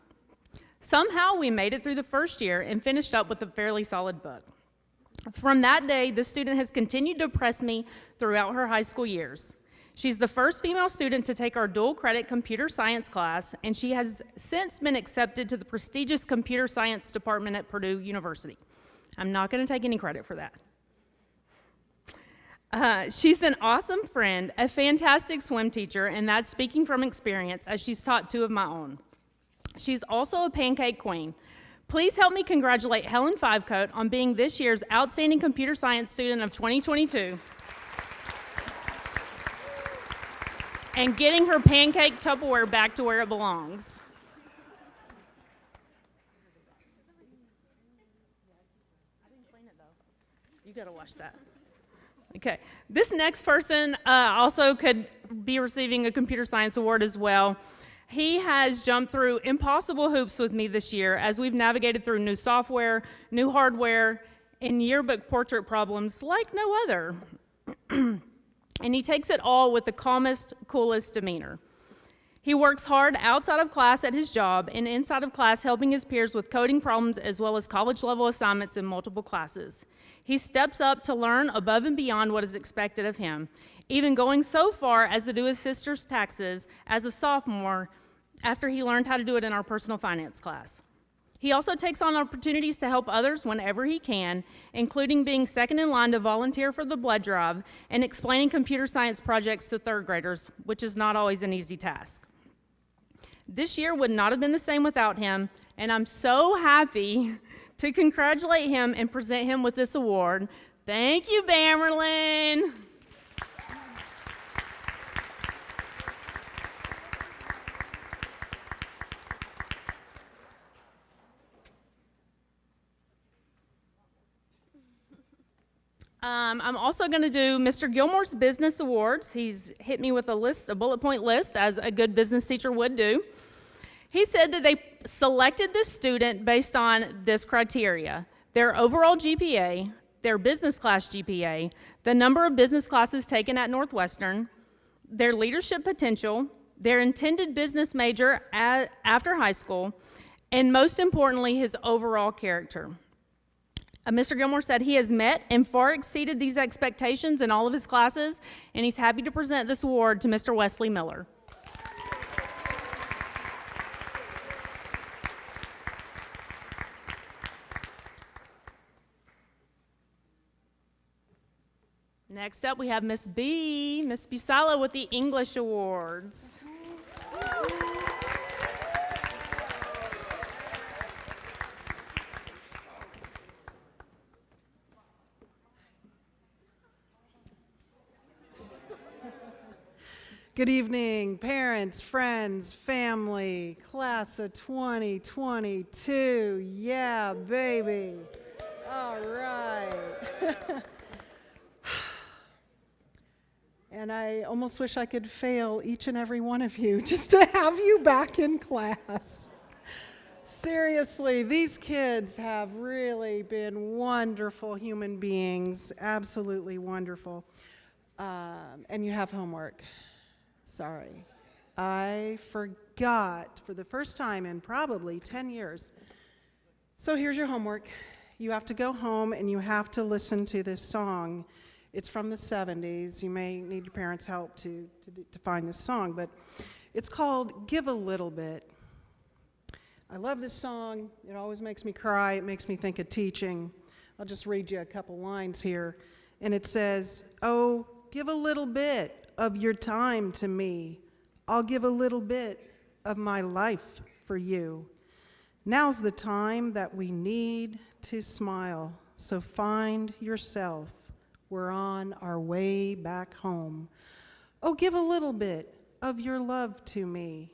Somehow we made it through the first year and finished up with a fairly solid book. From that day, the student has continued to impress me throughout her high school years. She's the first female student to take our dual credit computer science class, and she has since been accepted to the prestigious computer science department at Purdue University. I'm not going to take any credit for that. She's an awesome friend, a fantastic swim teacher, and that's speaking from experience as she's taught two of my own. She's also a pancake queen. Please help me congratulate Helen Fivecoat on being this year's Outstanding Computer Science Student of 2022 and getting her pancake Tupperware back to where it belongs. You gotta watch that. Okay, this next person also could be receiving a computer science award as well. He has jumped through impossible hoops with me this year as we've navigated through new software, new hardware, and yearbook portrait problems like no other. And he takes it all with the calmest, coolest demeanor. He works hard outside of class at his job and inside of class helping his peers with coding problems as well as college-level assignments in multiple classes. He steps up to learn above and beyond what is expected of him, even going so far as to do his sister's taxes as a sophomore after he learned how to do it in our personal finance class. He also takes on opportunities to help others whenever he can, including being second in line to volunteer for the blood drive and explaining computer science projects to third graders, which is not always an easy task. This year would not have been the same without him, and I'm so happy to congratulate him and present him with this award. Thank you, Bamerlin. I'm also going to do Mr. Gilmore's Business Awards. He's hit me with a bullet point list, as a good business teacher would do. He said that they selected this student based on this criteria: their overall GPA, their business class GPA, the number of business classes taken at Northwestern, their leadership potential, their intended business major after high school, and most importantly, his overall character. Mr. Gilmore said he has met and far exceeded these expectations in all of his classes, and he's happy to present this award to Mr. Wesley Miller. Next up, we have Miss Busala with the English Awards. Good evening, parents, friends, family, class of 2022. Yeah, baby. All right. And I almost wish I could fail each and every one of you just to have you back in class. Seriously, these kids have really been wonderful human beings, absolutely wonderful. And you have homework. Sorry. I forgot for the first time in probably 10 years. So here's your homework. You have to go home and you have to listen to this song. It's from the 70s. You may need your parents' help to find this song, but it's called Give a Little Bit. I love this song. It always makes me cry. It makes me think of teaching. I'll just read you a couple lines here. And it says, "Oh, give a little bit of your time to me. I'll give a little bit of my life for you. Now's the time that we need to smile. So find yourself. We're on our way back home. Oh, give a little bit of your love to me.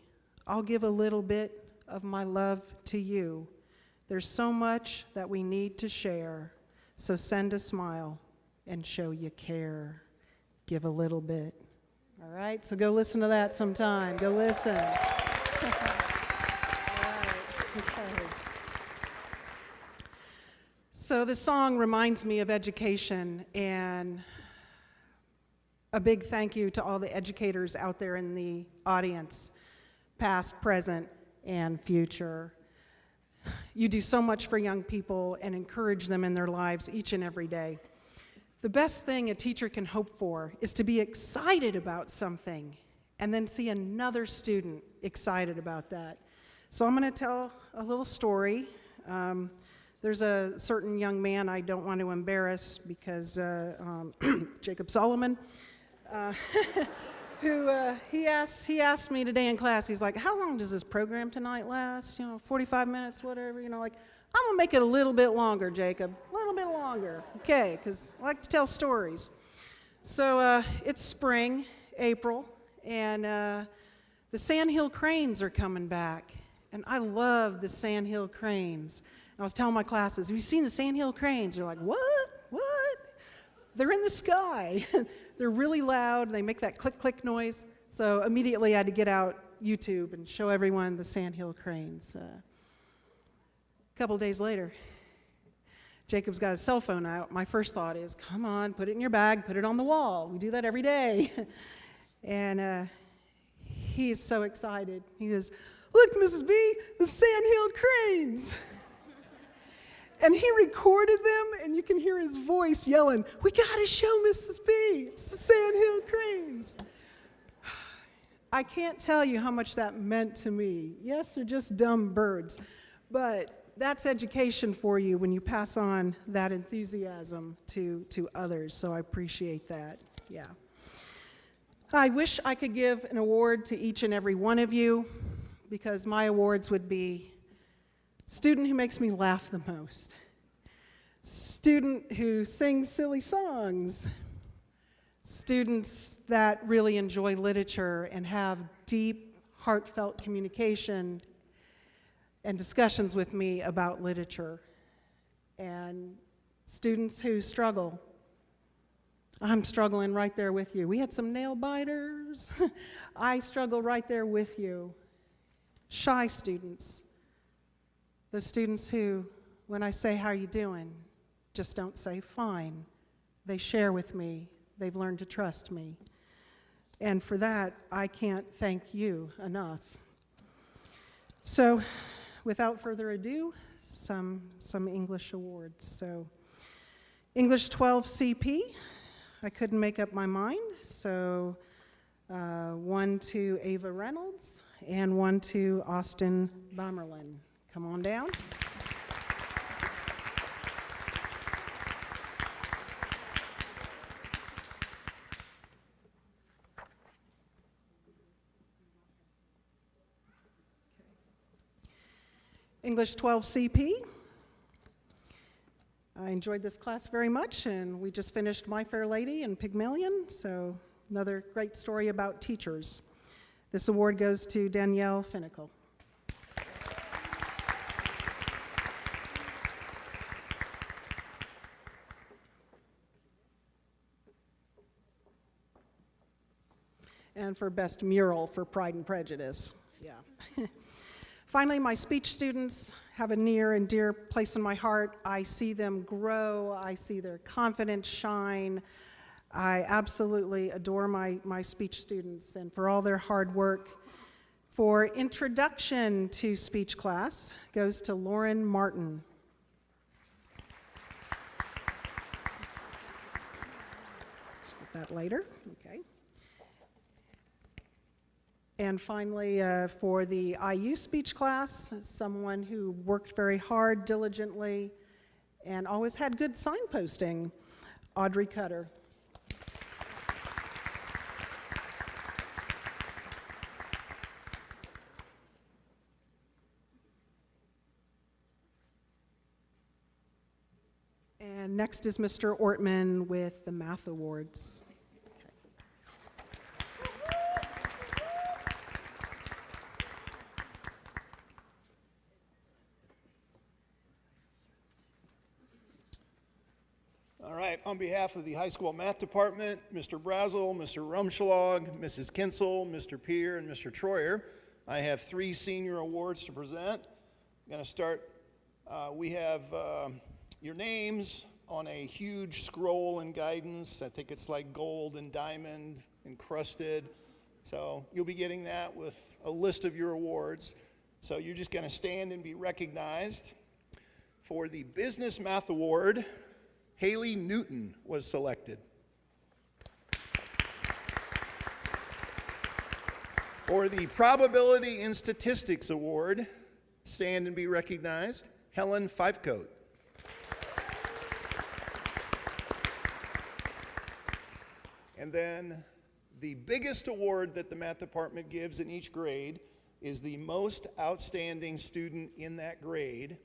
I'll give a little bit of my love to you. There's so much that we need to share. So send a smile and show you care. Give a little bit." All right, so go listen to that sometime. Go listen. All right, okay. So this song reminds me of education, and a big thank you to all the educators out there in the audience, past, present, and future. You do so much for young people and encourage them in their lives each and every day. The best thing a teacher can hope for is to be excited about something and then see another student excited about that. So I'm going to tell a little story. There's a certain young man I don't want to embarrass because Jacob Solomon, who he asked me today in class, he's like, "How long does this program tonight last? 45 minutes, whatever, like, I'm gonna make it a little bit longer, Jacob, a little bit longer, okay, because I like to tell stories." So it's spring, April, and the Sandhill Cranes are coming back, and I love the Sandhill Cranes. And I was telling my classes, "Have you seen the Sandhill Cranes?" They're like, "What? What?" They're in the sky. They're really loud. They make that click-click noise. So immediately I had to get out YouTube and show everyone the Sandhill Cranes. A couple days later, Jacob's got his cell phone out. My first thought is, come on, put it in your bag, put it on the wall. We do that every day. And he is so excited. He goes, "Look, Mrs. B, the Sandhill Cranes." And he recorded them, and you can hear his voice yelling, "We gotta show Mrs. B, it's the Sandhill Cranes." I can't tell you how much that meant to me. Yes, they're just dumb birds, but that's education for you when you pass on that enthusiasm to others, so I appreciate that, yeah. I wish I could give an award to each and every one of you, because my awards would be student who makes me laugh the most, student who sings silly songs, students that really enjoy literature and have deep, heartfelt communication and discussions with me about literature, and students who struggle I'm struggling right there with you. We had some nail biters. I struggle right there with you. Shy students. Those students who, when I say, how are you doing, just don't say fine. They share with me. They've learned to trust me. And for that, I can't thank you enough. So, without further ado, some English awards. So, English 12 CP, I couldn't make up my mind, so one to Ava Reynolds and one to Austin Bommerlin. Come on down. English 12 CP. I enjoyed this class very much, and we just finished My Fair Lady and Pygmalion, so another great story about teachers. This award goes to Danielle Finnicle. And for Best Mural for Pride and Prejudice. Yeah. Finally, my speech students have a near and dear place in my heart. I see them grow. I see their confidence shine. I absolutely adore my speech students and for all their hard work. For introduction to speech class goes to Lauren Martin. Get that later, okay. And finally, for the IU speech class, someone who worked very hard, diligently, and always had good signposting, Audrey Cutter. And next is Mr. Ortman with the Math Awards. All right, on behalf of the high school math department, Mr. Brazel, Mr. Rumschlag, Mrs. Kinsel, Mr. Peer, and Mr. Troyer, I have 3 senior awards to present. I'm going to start, we have your names on a huge scroll and guidance. I think it's like gold and diamond encrusted. So you'll be getting that with a list of your awards. So you're just going to stand and be recognized. For the Business Math Award, Haley Newton was selected. For the Probability and Statistics Award, stand and be recognized, Helen Fivecoat. And then the biggest award that the math department gives in each grade is the most outstanding student in that grade.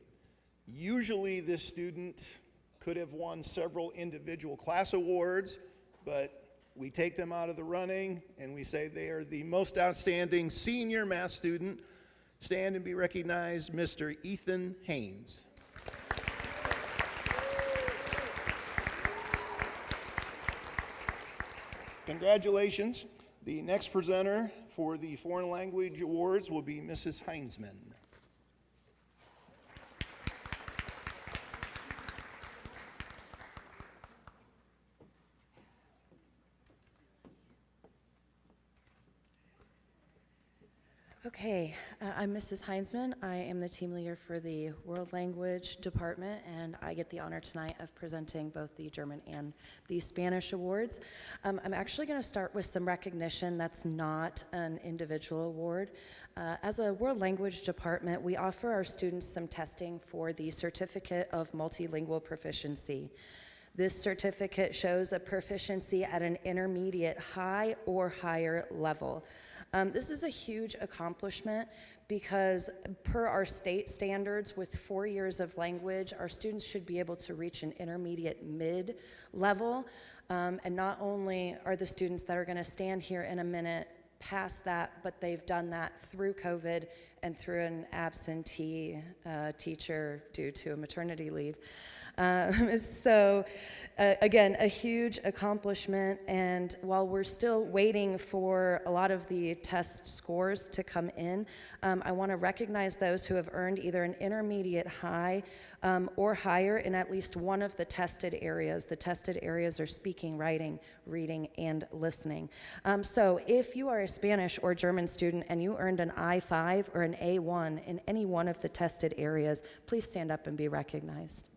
Usually this student could have won several individual class awards, but we take them out of the running and we say they are the most outstanding senior math student. Stand and be recognized, Mr. Ethan Haynes. Congratulations. The next presenter for the Foreign Language Awards will be Mrs. Heinsman. Okay, I'm Mrs. Heinsman. I am the team leader for the World Language Department, and I get the honor tonight of presenting both the German and the Spanish awards. I'm actually going to start with some recognition that's not an individual award. As a World Language Department, we offer our students some testing for the Certificate of Multilingual Proficiency. This certificate shows a proficiency at an intermediate, high, or higher level. This is a huge accomplishment because per our state standards with 4 years of language, our students should be able to reach an intermediate mid-level. And not only are the students that are going to stand here in a minute past that, but they've done that through COVID and through an absentee teacher due to a maternity leave. Again, a huge accomplishment, and while we're still waiting for a lot of the test scores to come in, I want to recognize those who have earned either an intermediate high or higher in at least one of the tested areas. The tested areas are speaking, writing, reading, and listening. So if you are a Spanish or German student and you earned an I-5 or an A1 in any one of the tested areas, please stand up and be recognized.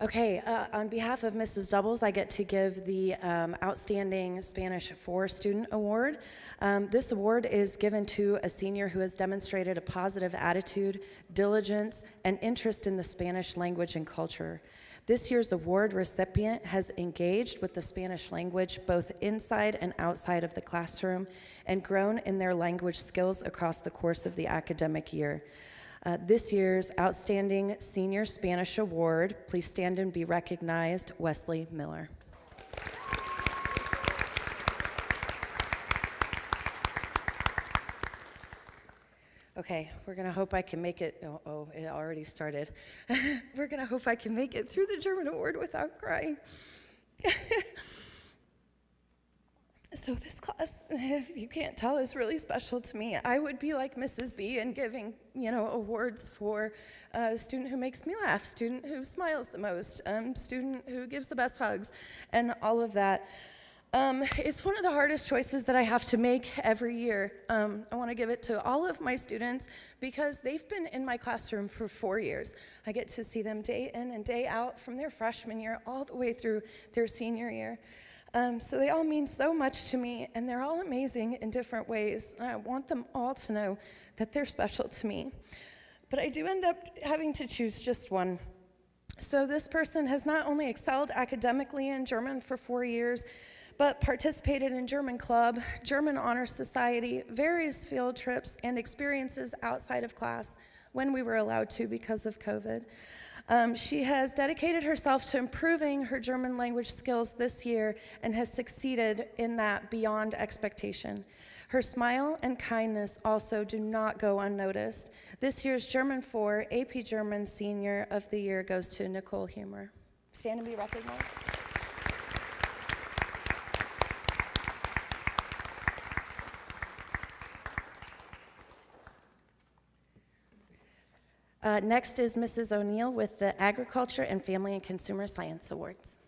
Okay, on behalf of Mrs. Doubles, I get to give the Outstanding Spanish 4 Student Award. This award is given to a senior who has demonstrated a positive attitude, diligence, and interest in the Spanish language and culture. This year's award recipient has engaged with the Spanish language both inside and outside of the classroom and grown in their language skills across the course of the academic year. This year's Outstanding Senior Spanish Award, please stand and be recognized, Wesley Miller. Okay, we're gonna hope I can make it, oh, it already started. We're gonna hope I can make it through the German Award without crying. So this class, if you can't tell, is really special to me. I would be like Mrs. B and giving, awards for student who makes me laugh, student who smiles the most, student who gives the best hugs, and all of that. It's one of the hardest choices that I have to make every year. I want to give it to all of my students because they've been in my classroom for 4 years. I get to see them day in and day out from their freshman year all the way through their senior year. So they all mean so much to me, and they're all amazing in different ways. And I want them all to know that they're special to me. But I do end up having to choose just one. So this person has not only excelled academically in German for 4 years, but participated in German Club, German Honor Society, various field trips, and experiences outside of class when we were allowed to because of COVID. She has dedicated herself to improving her German language skills this year and has succeeded in that beyond expectation. Her smile and kindness also do not go unnoticed. This year's German 4 AP German Senior of the Year goes to Nicole Humer. Stand and be recognized. Next is Mrs. O'Neill with the Agriculture and Family and Consumer Science Awards.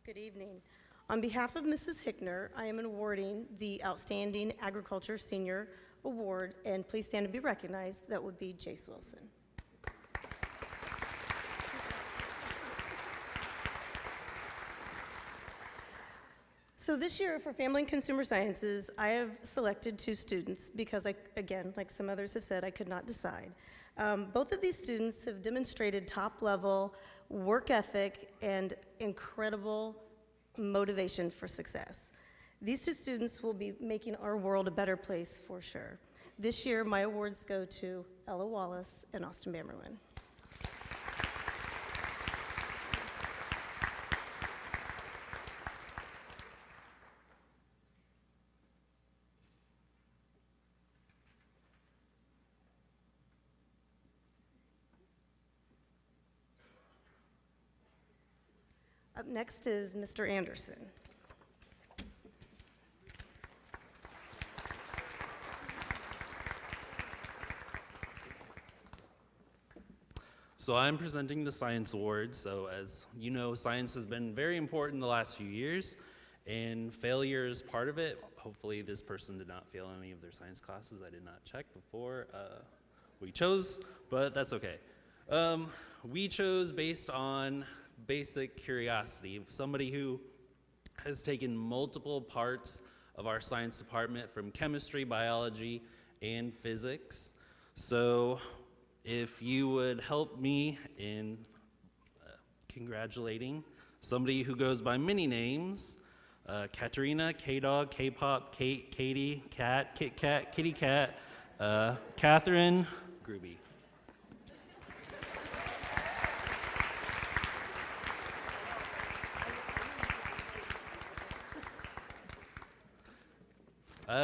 Good evening. On behalf of Mrs. Hickner, I am awarding the Outstanding Agriculture Senior Award, and please stand to be recognized. That would be Jace Wilson. So this year for Family and Consumer Sciences, I have selected 2 students because, again, like some others have said, I could not decide. Both of these students have demonstrated top-level work ethic and incredible motivation for success. These 2 students will be making our world a better place for sure. This year, my awards go to Ella Wallace and Austin Bamerlin. Up next is Mr. Anderson. So I'm presenting the Science Award. So as you know, science has been very important the last few years, and failure is part of it. Hopefully this person did not fail any of their science classes. I did not check before we chose, but that's okay. We chose based on basic curiosity. Somebody who has taken multiple parts of our science department from chemistry, biology, and physics. So if you would help me in congratulating somebody who goes by many names, Katerina, K-Dog, K-Pop, Kate, Katie, Cat, Kit Kat, Kitty Cat, Catherine, Groovy.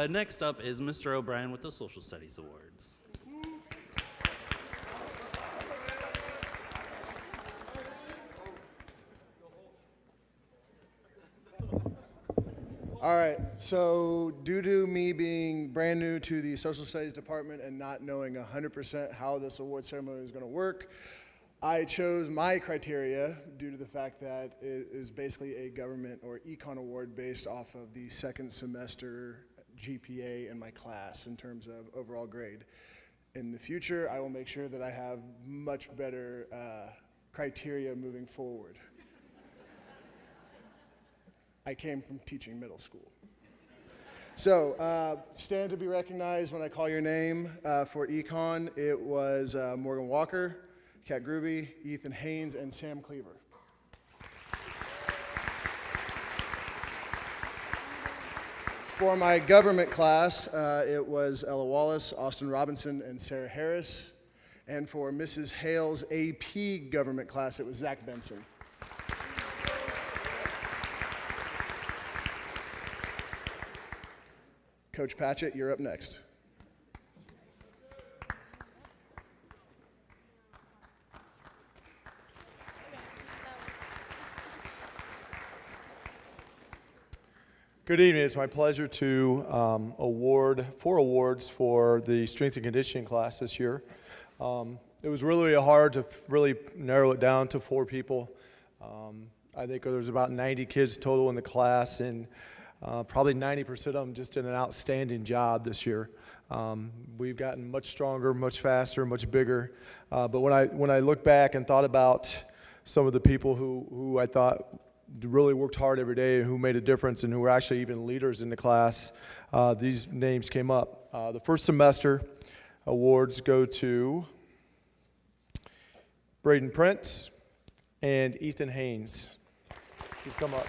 Next up is Mr. O'Brien with the Social Studies Awards. All right, so due to me being brand new to the Social Studies Department and not knowing 100% how this award ceremony is going to work, I chose my criteria due to the fact that it is basically a government or econ award based off of the second semester GPA in my class in terms of overall grade. In the future, I will make sure that I have much better criteria moving forward. I came from teaching middle school. So stand to be recognized when I call your name. For econ, it was Morgan Walker, Kat Gruby, Ethan Haynes, and Sam Cleaver. For my government class, it was Ella Wallace, Austin Robinson, and Sarah Harris. And for Mrs. Hale's AP government class, it was Zach Benson. Coach Patchett, you're up next. Good evening. It's my pleasure to award 4 awards for the strength and conditioning class this year. It was really hard to really narrow it down to 4 people. I think there's about 90 kids total in the class, and probably 90% of them just did an outstanding job this year. We've gotten much stronger, much faster, much bigger. But when I look back and thought about some of the people who I thought really worked hard every day and who made a difference and who were actually even leaders in the class, these names came up. The first semester awards go to Braden Prince and Ethan Haynes. Please come up.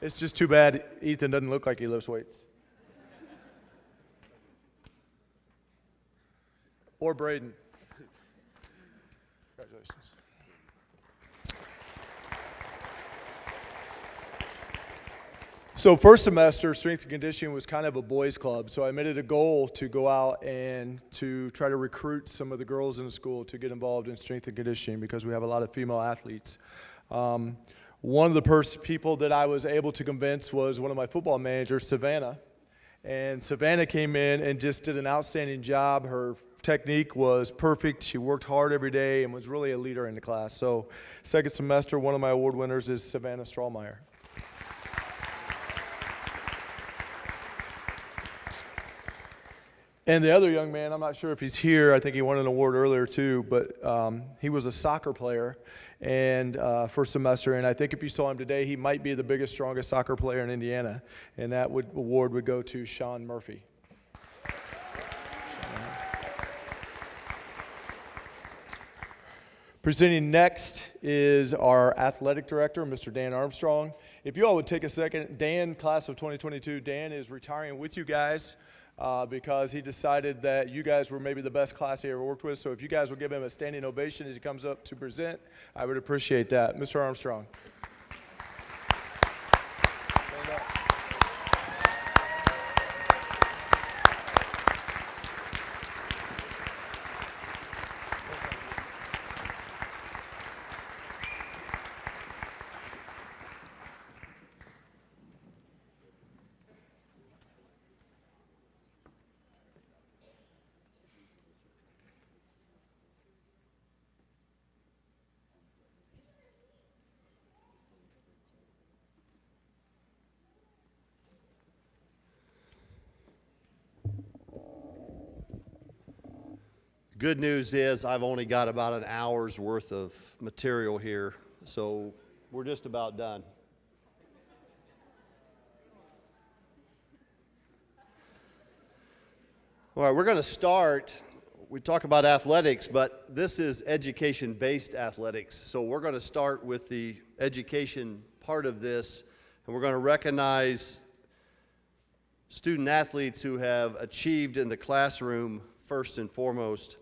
It's just too bad Ethan doesn't look like he lifts weights. Or Braden. Congratulations. So first semester, strength and conditioning was kind of a boys' club. So I made it a goal to go out and to try to recruit some of the girls in the school to get involved in strength and conditioning because we have a lot of female athletes. One of the people that I was able to convince was one of my football managers, Savannah. And Savannah came in and just did an outstanding job. Her technique was perfect. She worked hard every day and was really a leader in the class. So second semester, one of my award winners is Savannah Strahlmeyer. And the other young man, I'm not sure if he's here. I think he won an award earlier too, but he was a soccer player and first semester. And I think if you saw him today, he might be the biggest, strongest soccer player in Indiana. And that award would go to Sean Murphy. Presenting next is our athletic director, Mr. Dan Armstrong. If you all would take a second, Dan, class of 2022, Dan is retiring with you guys. Because he decided that you guys were maybe the best class he ever worked with. So if you guys will give him a standing ovation as he comes up to present, I would appreciate that. Mr. Armstrong. Good news is I've only got about an hour's worth of material here, so we're just about done. All right, we're going to start we talk about athletics, but this is education-based athletics. So we're going to start with the education part of this, and we're going to recognize student athletes who have achieved in the classroom first and foremost.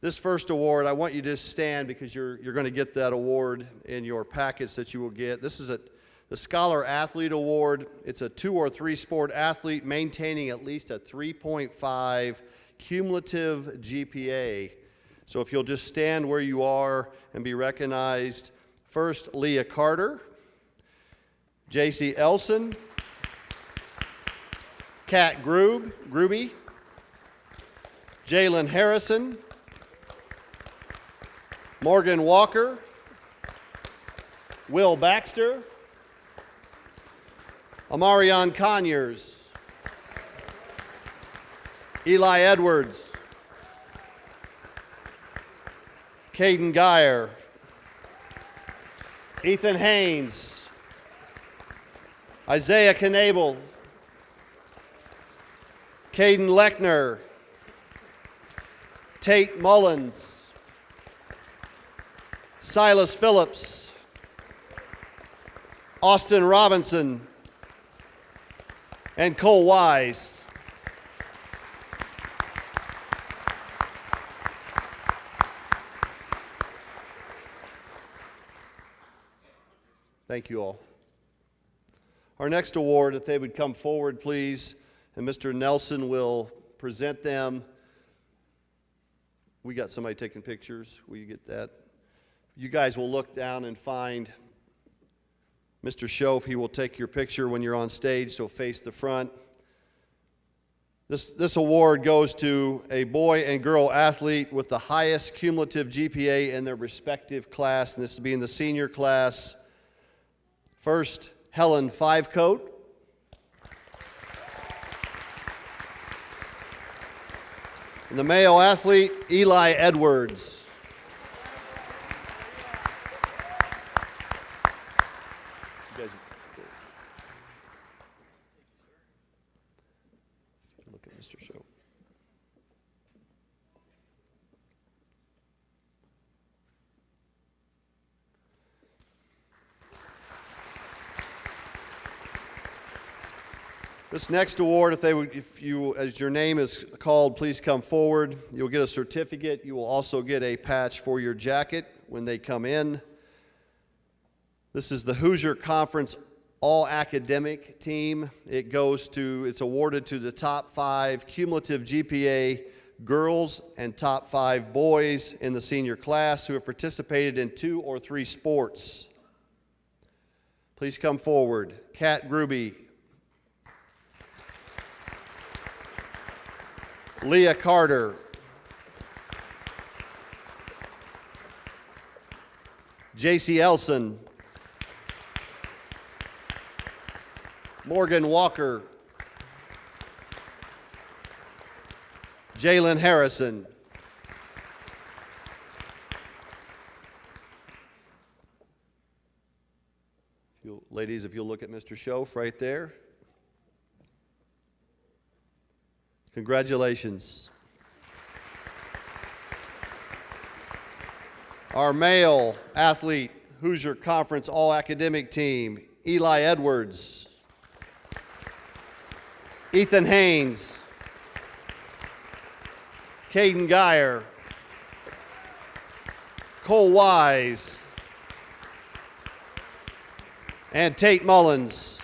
This first award, I want you to stand because you're going to get that award in your packets that you will get. This is the Scholar Athlete Award. It's a 2 or 3 sport athlete maintaining at least a 3.5 cumulative GPA. So if you'll just stand where you are and be recognized. First, Leah Carter, J.C. Elson, Kat Gruby, Jalen Harrison, Morgan Walker, Will Baxter, Amarion Conyers, Eli Edwards, Caden Geyer, Ethan Haynes, Isaiah Knabel, Caden Lechner, Tate Mullins, Silas Phillips, Austin Robinson, and Cole Wise. Thank you all. Our next award, if they would come forward, please, and Mr. Nelson will present them. We got somebody taking pictures. Will you get that? You guys will look down and find Mr. Schoaf. He will take your picture when you're on stage, so face the front. This award goes to a boy and girl athlete with the highest cumulative GPA in their respective class, and this will be in the senior class. First, Helen Fivecoat. And the male athlete, Eli Edwards. You guys, look at Mr. Show. This next award, if you, as your name is called, please come forward. You'll get a certificate. You will also get a patch for your jacket when they come in. This is the Hoosier Conference All-Academic Team. It's awarded to the top 5 cumulative GPA girls and top 5 boys in the senior class who have participated in 2 or 3 sports. Please come forward. Kat Gruby, Leah Carter, J.C. Elson, Morgan Walker, Jalen Harrison, ladies, if you'll look at Mr. Schoaf right there. Congratulations. Our male athlete, Hoosier Conference All-Academic Team, Eli Edwards, Ethan Haynes, Caden Geyer, Cole Wise, and Tate Mullins.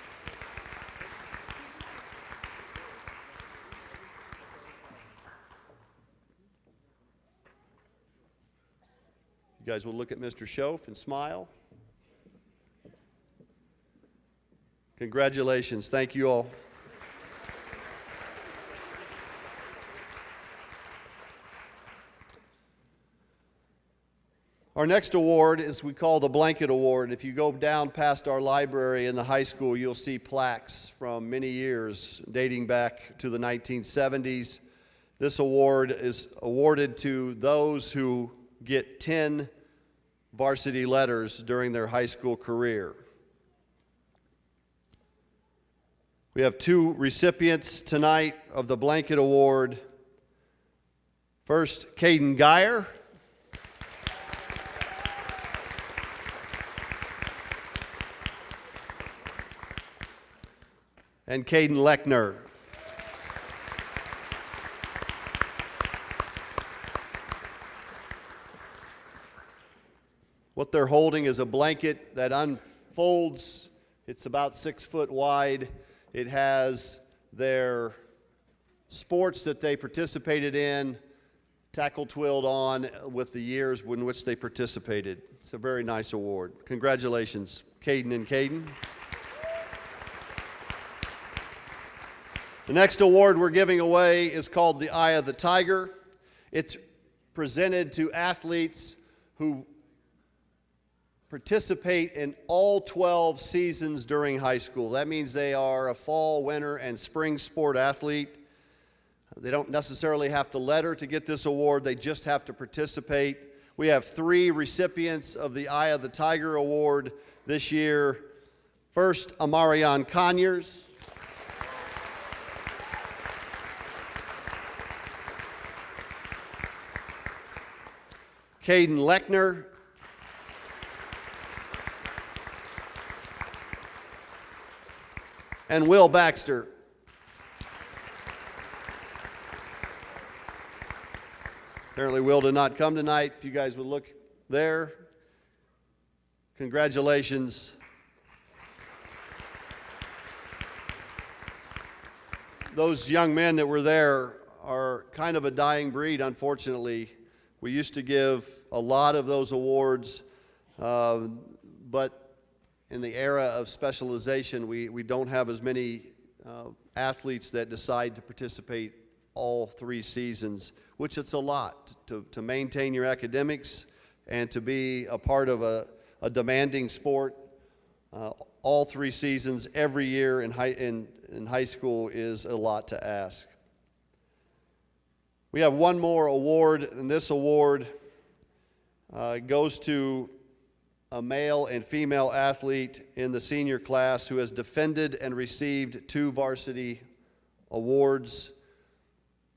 You guys will look at Mr. Schoaf and smile. Congratulations. Thank you all. Our next award is we call the Blanket Award. If you go down past our library in the high school, you'll see plaques from many years dating back to the 1970s. This award is awarded to those who get 10 varsity letters during their high school career. We have 2 recipients tonight of the Blanket Award. First, Caden Geyer. And Caden Lechner. What they're holding is a blanket that unfolds. It's about 6 foot wide. It has their sports that they participated in, tackle-twilled on with the years in which they participated. It's a very nice award. Congratulations, Caden and Caden. The next award we're giving away is called the Eye of the Tiger. It's presented to athletes who participate in all 12 seasons during high school. That means they are a fall, winter, and spring sport athlete. They don't necessarily have to letter to get this award. They just have to participate. We have 3 recipients of the Eye of the Tiger Award this year. First, Amarion Conyers. Caden Lechner. And Will Baxter. Apparently Will did not come tonight. If you guys would look there. Congratulations. Those young men that were there are kind of a dying breed, unfortunately. We used to give a lot of those awards, but in the era of specialization, we don't have as many athletes that decide to participate all 3 seasons, which it's a lot to maintain your academics and to be a part of a demanding sport. All 3 seasons every year in high school is a lot to ask. We have one more award, and this award goes to a male and female athlete in the senior class who has defended and received 2 varsity awards.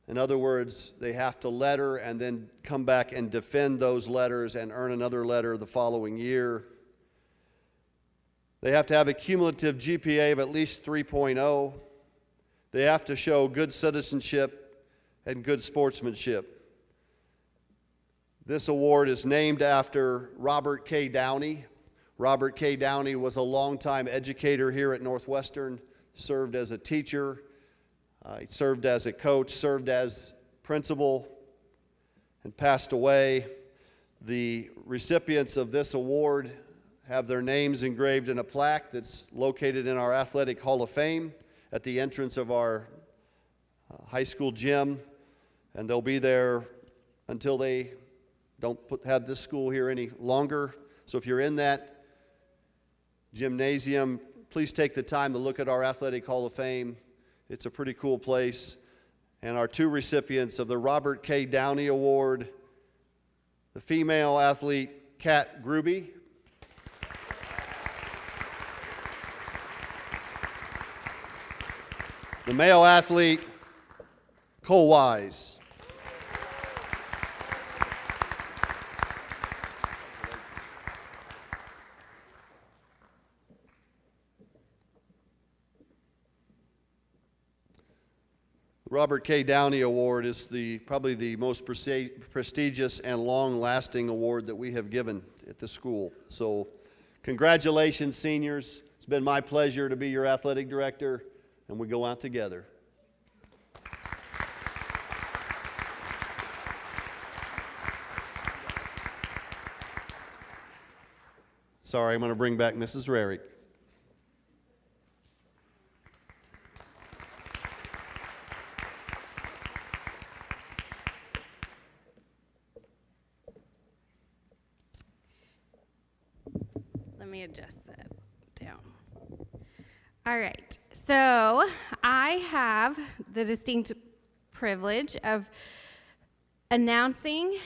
In other words, they have to letter and then come back and defend those letters and earn another letter the following year. They have to have a cumulative GPA of at least 3.0. They have to show good citizenship and good sportsmanship. This award is named after Robert K. Downey. Robert K. Downey was a longtime educator here at Northwestern, served as a teacher, he served as a coach, served as principal, and passed away. The recipients of this award have their names engraved in a plaque that's located in our Athletic Hall of Fame at the entrance of our high school gym, and they'll be there until they don't have this school here any longer. So if you're in that gymnasium, please take the time to look at our Athletic Hall of Fame. It's a pretty cool place. And our 2 recipients of the Robert K. Downey Award, the female athlete, Kat Gruby. The male athlete, Cole Wise. The Robert K. Downey Award is probably the most prestigious and long-lasting award that we have given at the school. So congratulations, seniors. It's been my pleasure to be your athletic director, and we go out together. Sorry, I'm going to bring back Mrs. Rarick. Let me adjust that down. All right, so I have the distinct privilege of announcing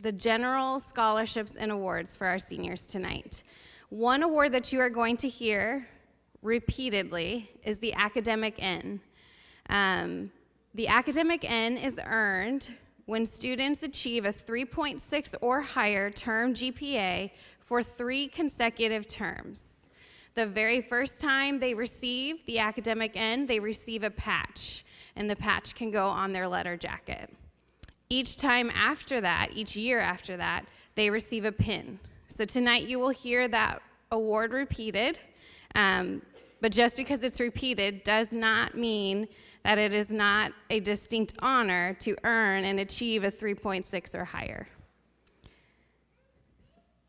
the general scholarships and awards for our seniors tonight. One award that you are going to hear repeatedly is the Academic N. The Academic N is earned when students achieve a 3.6 or higher term GPA for 3 consecutive terms. The very first time they receive the academic N, they receive a patch, and the patch can go on their letter jacket. Each time after that, each year after that, they receive a pin. So tonight you will hear that award repeated, but just because it's repeated does not mean that it is not a distinct honor to earn and achieve a 3.6 or higher.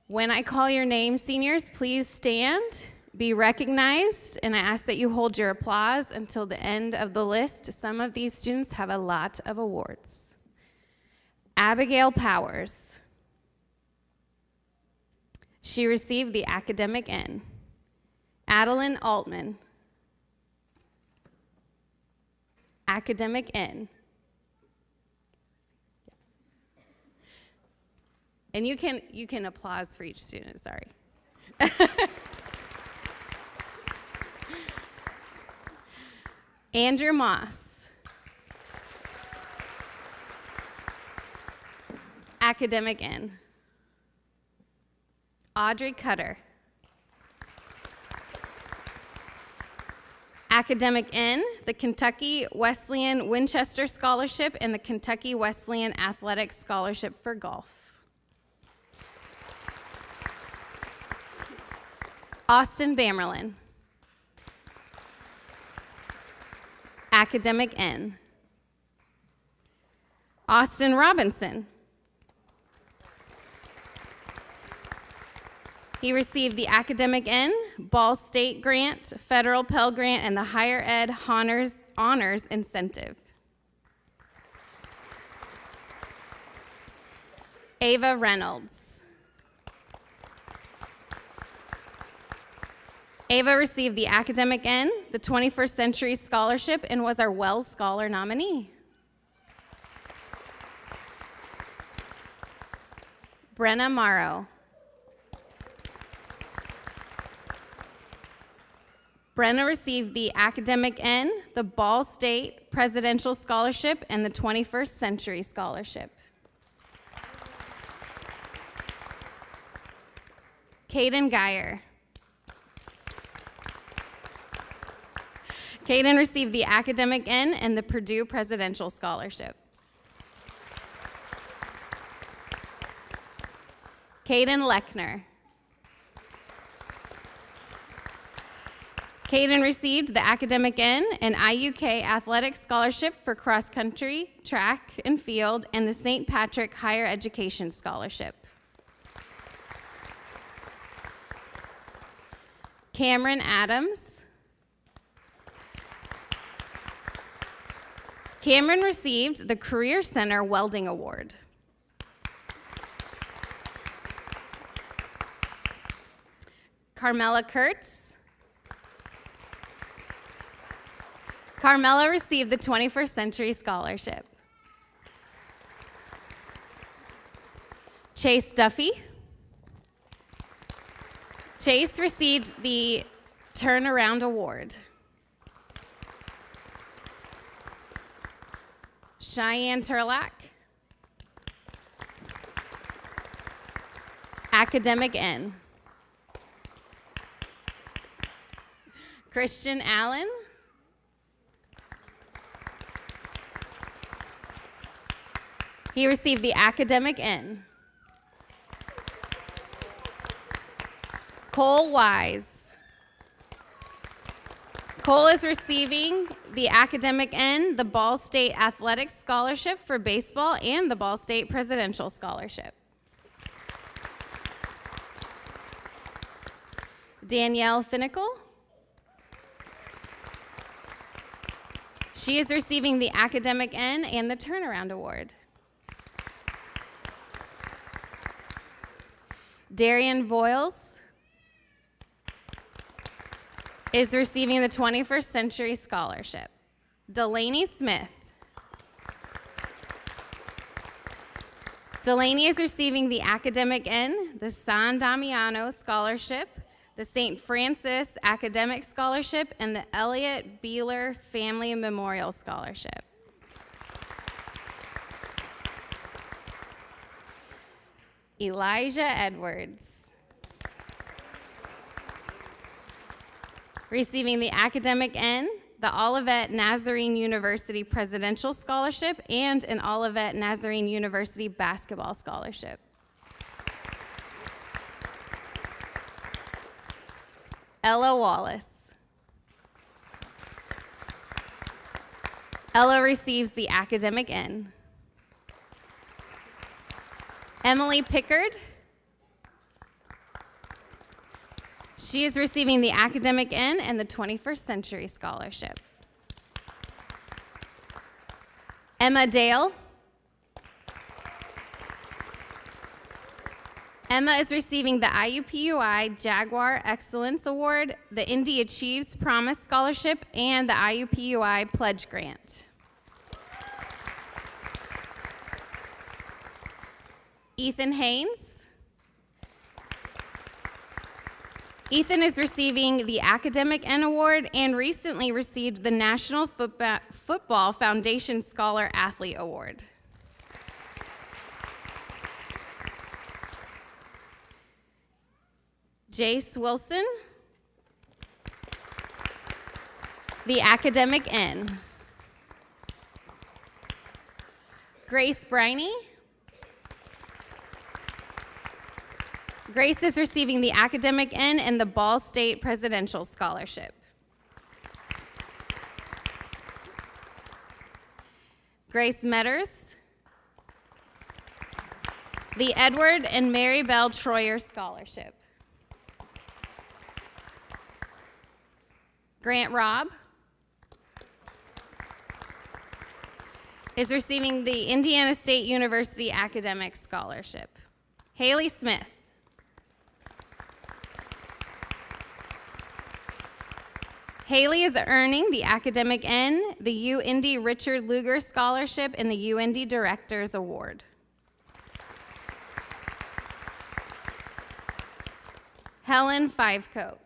When I call your name, seniors, please stand, be recognized, and I ask that you hold your applause until the end of the list. Some of these students have a lot of awards. Abigail Powers. She received the academic N. Adeline Altman. Academic N. And you can applause for each student, sorry. Andrew Moss. Academic N. Audrey Cutter. Academic N, the Kentucky Wesleyan Winchester Scholarship and the Kentucky Wesleyan Athletics Scholarship for golf. Austin Bamerlin. Academic N. Austin Robinson. He received the Academic N, Ball State Grant, Federal Pell Grant, and the Higher Ed Honors Incentive. Ava Reynolds. Ava received the Academic N, the 21st Century Scholarship, and was our Wells Scholar nominee. Brenna Morrow. Brenna received the Academic N, the Ball State Presidential Scholarship, and the 21st Century Scholarship. Caden Geyer. Caden received the Academic N and the Purdue Presidential Scholarship. Caden Lechner. Caden received the Academic N and IUK Athletic Scholarship for cross country, track and field, and the St. Patrick Higher Education Scholarship. Cameron Adams. Cameron received the Career Center Welding Award. Carmela Kurtz. Carmela received the 21st Century Scholarship. Chase Duffy. Chase received the Turnaround Award. Cheyenne Turlack. Academic N. Christian Allen. He received the Academic N. Cole Wise. Cole is receiving the Academic N, the Ball State Athletics Scholarship for baseball, and the Ball State Presidential Scholarship. Danielle Finnicle. She is receiving the Academic N and the Turnaround Award. Darian Voiles is receiving the 21st Century Scholarship. Delaney Smith. Delaney is receiving the Academic N, the San Damiano Scholarship, the St. Francis Academic Scholarship, and the Elliott Beeler Family Memorial Scholarship. Elijah Edwards. Receiving the Academic N, the Olivet Nazarene University Presidential Scholarship, and an Olivet Nazarene University Basketball Scholarship. Ella Wallace. Ella receives the Academic N. Emily Pickard. She is receiving the Academic N and the 21st Century Scholarship. Emma Dale. Emma is receiving the IUPUI Jaguar Excellence Award, the Indy Achieves Promise Scholarship, and the IUPUI Pledge Grant. Ethan Haynes. Ethan is receiving the Academic N Award and recently received the National Football Foundation Scholar Athlete Award. Jace Wilson, the Academic N. Grace Briney. Grace is receiving the Academic N and the Ball State Presidential Scholarship. Grace Metters, the Edward and Mary Bell Troyer Scholarship. Grant Robb is receiving the Indiana State University Academic Scholarship. Haley Smith. Haley is earning the Academic N, the UIndy Richard Lugar Scholarship, and the UIndy Directors Award. Helen Fivecoat.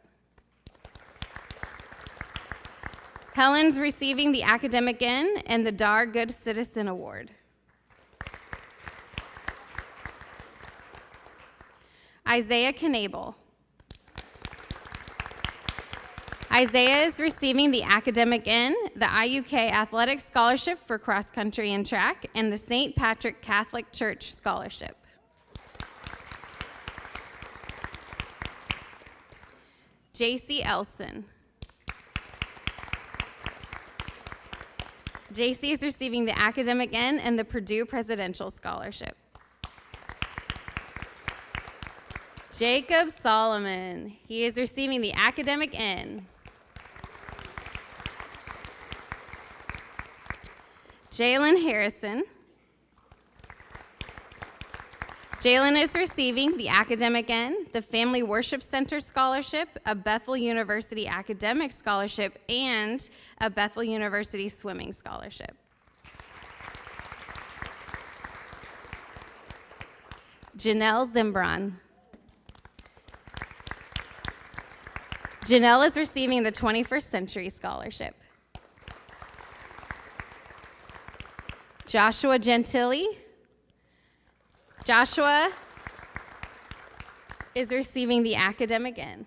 Helen's receiving the Academic N and the Dar Good Citizen Award. Isaiah Knable. Isaiah is receiving the Academic N, the IUK Athletic Scholarship for Cross Country and Track, and the St. Patrick Catholic Church Scholarship. JC Elson. JC is receiving the Academic N and the Purdue Presidential Scholarship. Jacob Solomon. He is receiving the Academic N. Jalen Harrison. Jalen is receiving the Academic N, the Family Worship Center Scholarship, a Bethel University Academic Scholarship, and a Bethel University Swimming Scholarship. Janelle Zimbron. Janelle is receiving the 21st Century Scholarship. Joshua Gentili. Joshua is receiving the Academic N.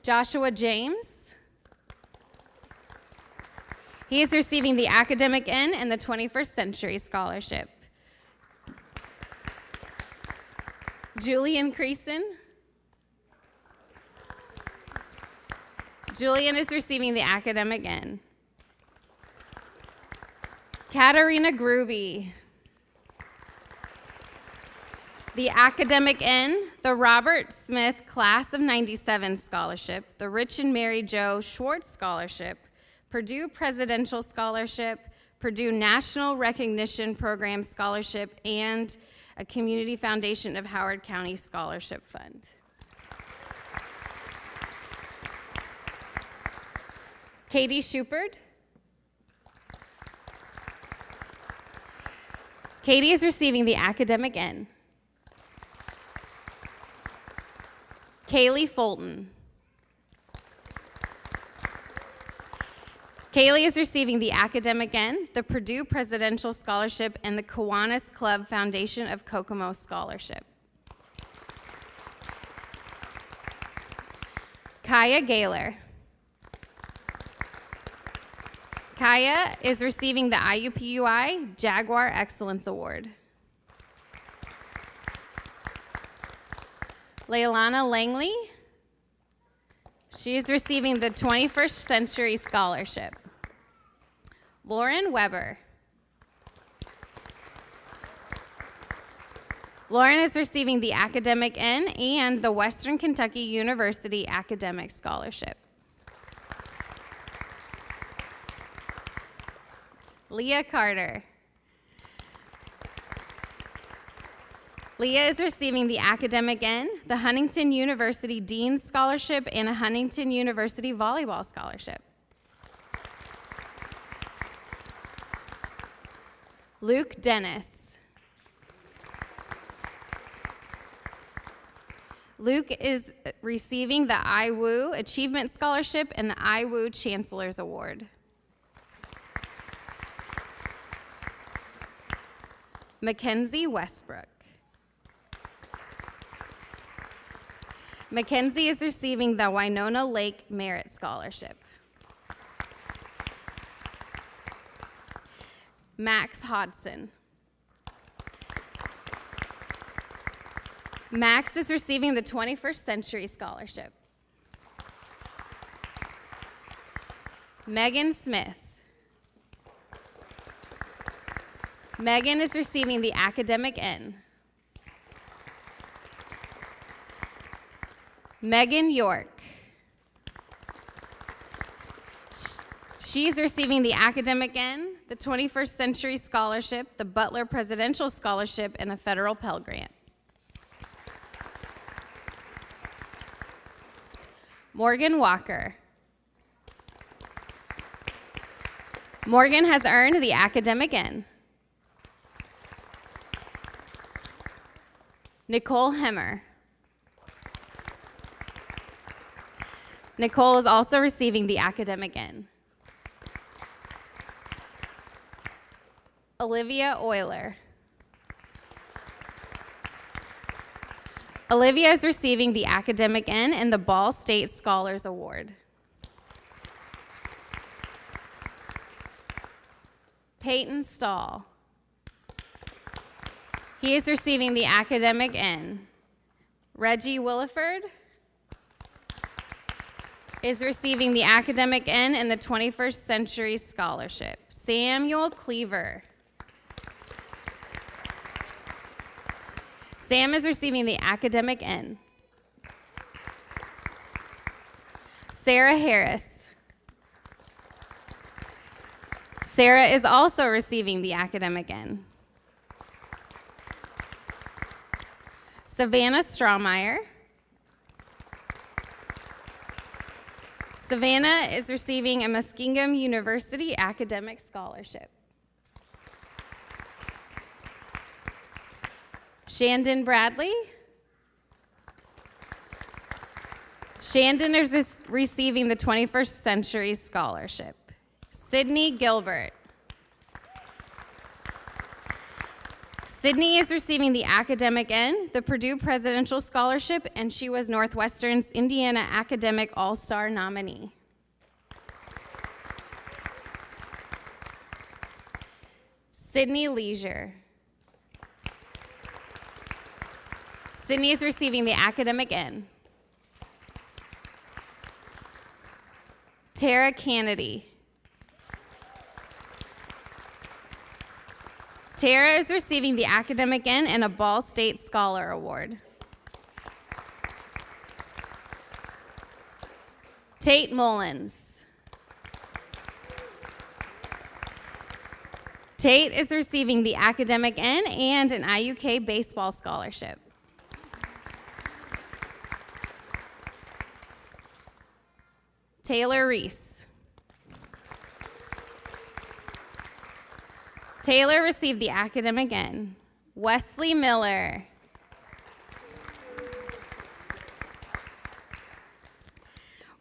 Joshua James. He is receiving the Academic N and the 21st Century Scholarship. Julian Creason. Julian is receiving the Academic N. Katarina Gruby. The Academic N, the Robert Smith Class of '97 Scholarship, the Rich and Mary Jo Schwartz Scholarship, Purdue Presidential Scholarship, Purdue National Recognition Program Scholarship, and a Community Foundation of Howard County Scholarship Fund. Katie Shupert. Katie is receiving the Academic N. Kaylee Fulton. Kaylee is receiving the Academic N, the Purdue Presidential Scholarship, and the Kiwanis Club Foundation of Kokomo Scholarship. Kaya Gaylor. Kaya is receiving the IUPUI Jaguar Excellence Award. Leilana Langley. She is receiving the 21st Century Scholarship. Lauren Weber. Lauren is receiving the Academic N and the Western Kentucky University Academic Scholarship. Leah Carter. Leah is receiving the Academic N, the Huntington University Dean's Scholarship, and a Huntington University Volleyball Scholarship. Luke Dennis. Luke is receiving the IWU Achievement Scholarship and the IWU Chancellor's Award. Mackenzie Westbrook. Mackenzie is receiving the Winona Lake Merit Scholarship. Max Hodson. Max is receiving the 21st Century Scholarship. Megan Smith. Megan is receiving the Academic N. Megan York. She's receiving the Academic N, the 21st Century Scholarship, the Butler Presidential Scholarship, and a federal Pell Grant. Morgan Walker. Morgan has earned the Academic N. Nicole Hemmer. Nicole is also receiving the Academic N. Olivia Euler. Olivia is receiving the Academic N and the Ball State Scholars Award. Peyton Stahl. He is receiving the Academic N. Reggie Williford is receiving the Academic N and the 21st Century Scholarship. Samuel Cleaver. Sam is receiving the Academic N. Sarah Harris. Sarah is also receiving the Academic N. Savannah Strawmeyer. Savannah is receiving a Muskingum University Academic Scholarship. Shandon Bradley. Shandon is receiving the 21st Century Scholarship. Sydney Gilbert. Sydney is receiving the Academic N, the Purdue Presidential Scholarship, and she was Northwestern's Indiana Academic All-Star nominee. Sydney Leisure. Sydney is receiving the Academic N. Tara Kennedy. Tara is receiving the Academic N and a Ball State Scholar Award. Tate Mullins. Tate is receiving the Academic N and an IUK Baseball Scholarship. Taylor Reese. Taylor received the Academic N. Wesley Miller.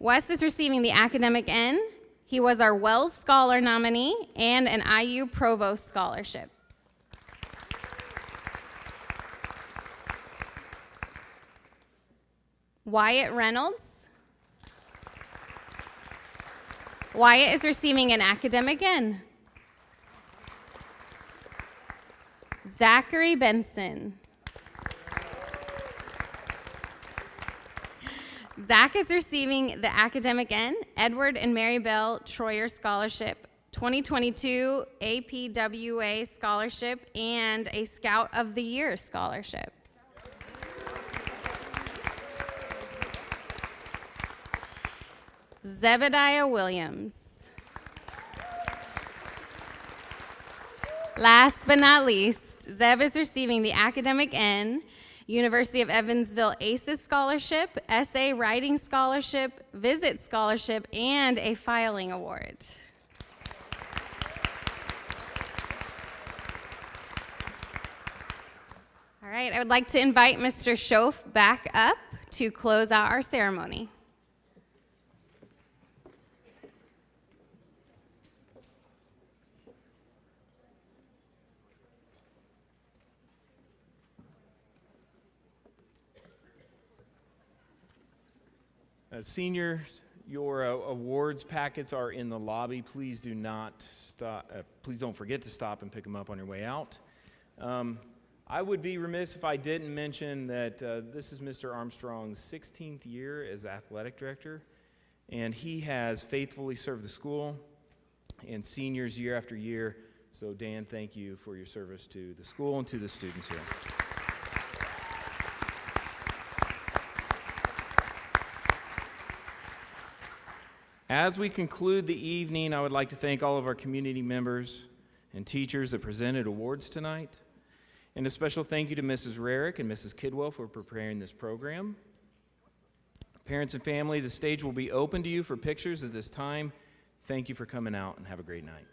Wes is receiving the Academic N He was our Wells Scholar nominee and an IU Provost Scholarship. Wyatt Reynolds. Wyatt is receiving an academic N. Zachary Benson. Zach is receiving the academic N, Edward and Mary Bell Troyer Scholarship, 2022 APWA Scholarship, and a Scout of the Year Scholarship. Zebediah Williams. Last but not least, Zeb is receiving the academic N, University of Evansville ACES Scholarship, Essay Writing Scholarship, Visit Scholarship, and a Filing Award. All right, I would like to invite Mr. Schoaf back up to close out our ceremony. Seniors, your awards packets are in the lobby. Please do not stop. Please don't forget to stop and pick them up on your way out. I would be remiss if I didn't mention that this is Mr. Armstrong's 16th year as athletic director, and he has faithfully served the school and seniors year after year. So Dan, thank you for your service to the school and to the students here. As we conclude the evening, I would like to thank all of our community members and teachers that presented awards tonight. And a special thank you to Mrs. Rarick and Mrs. Kidwell for preparing this program. Parents and family, the stage will be open to you for pictures at this time. Thank you for coming out and have a great night.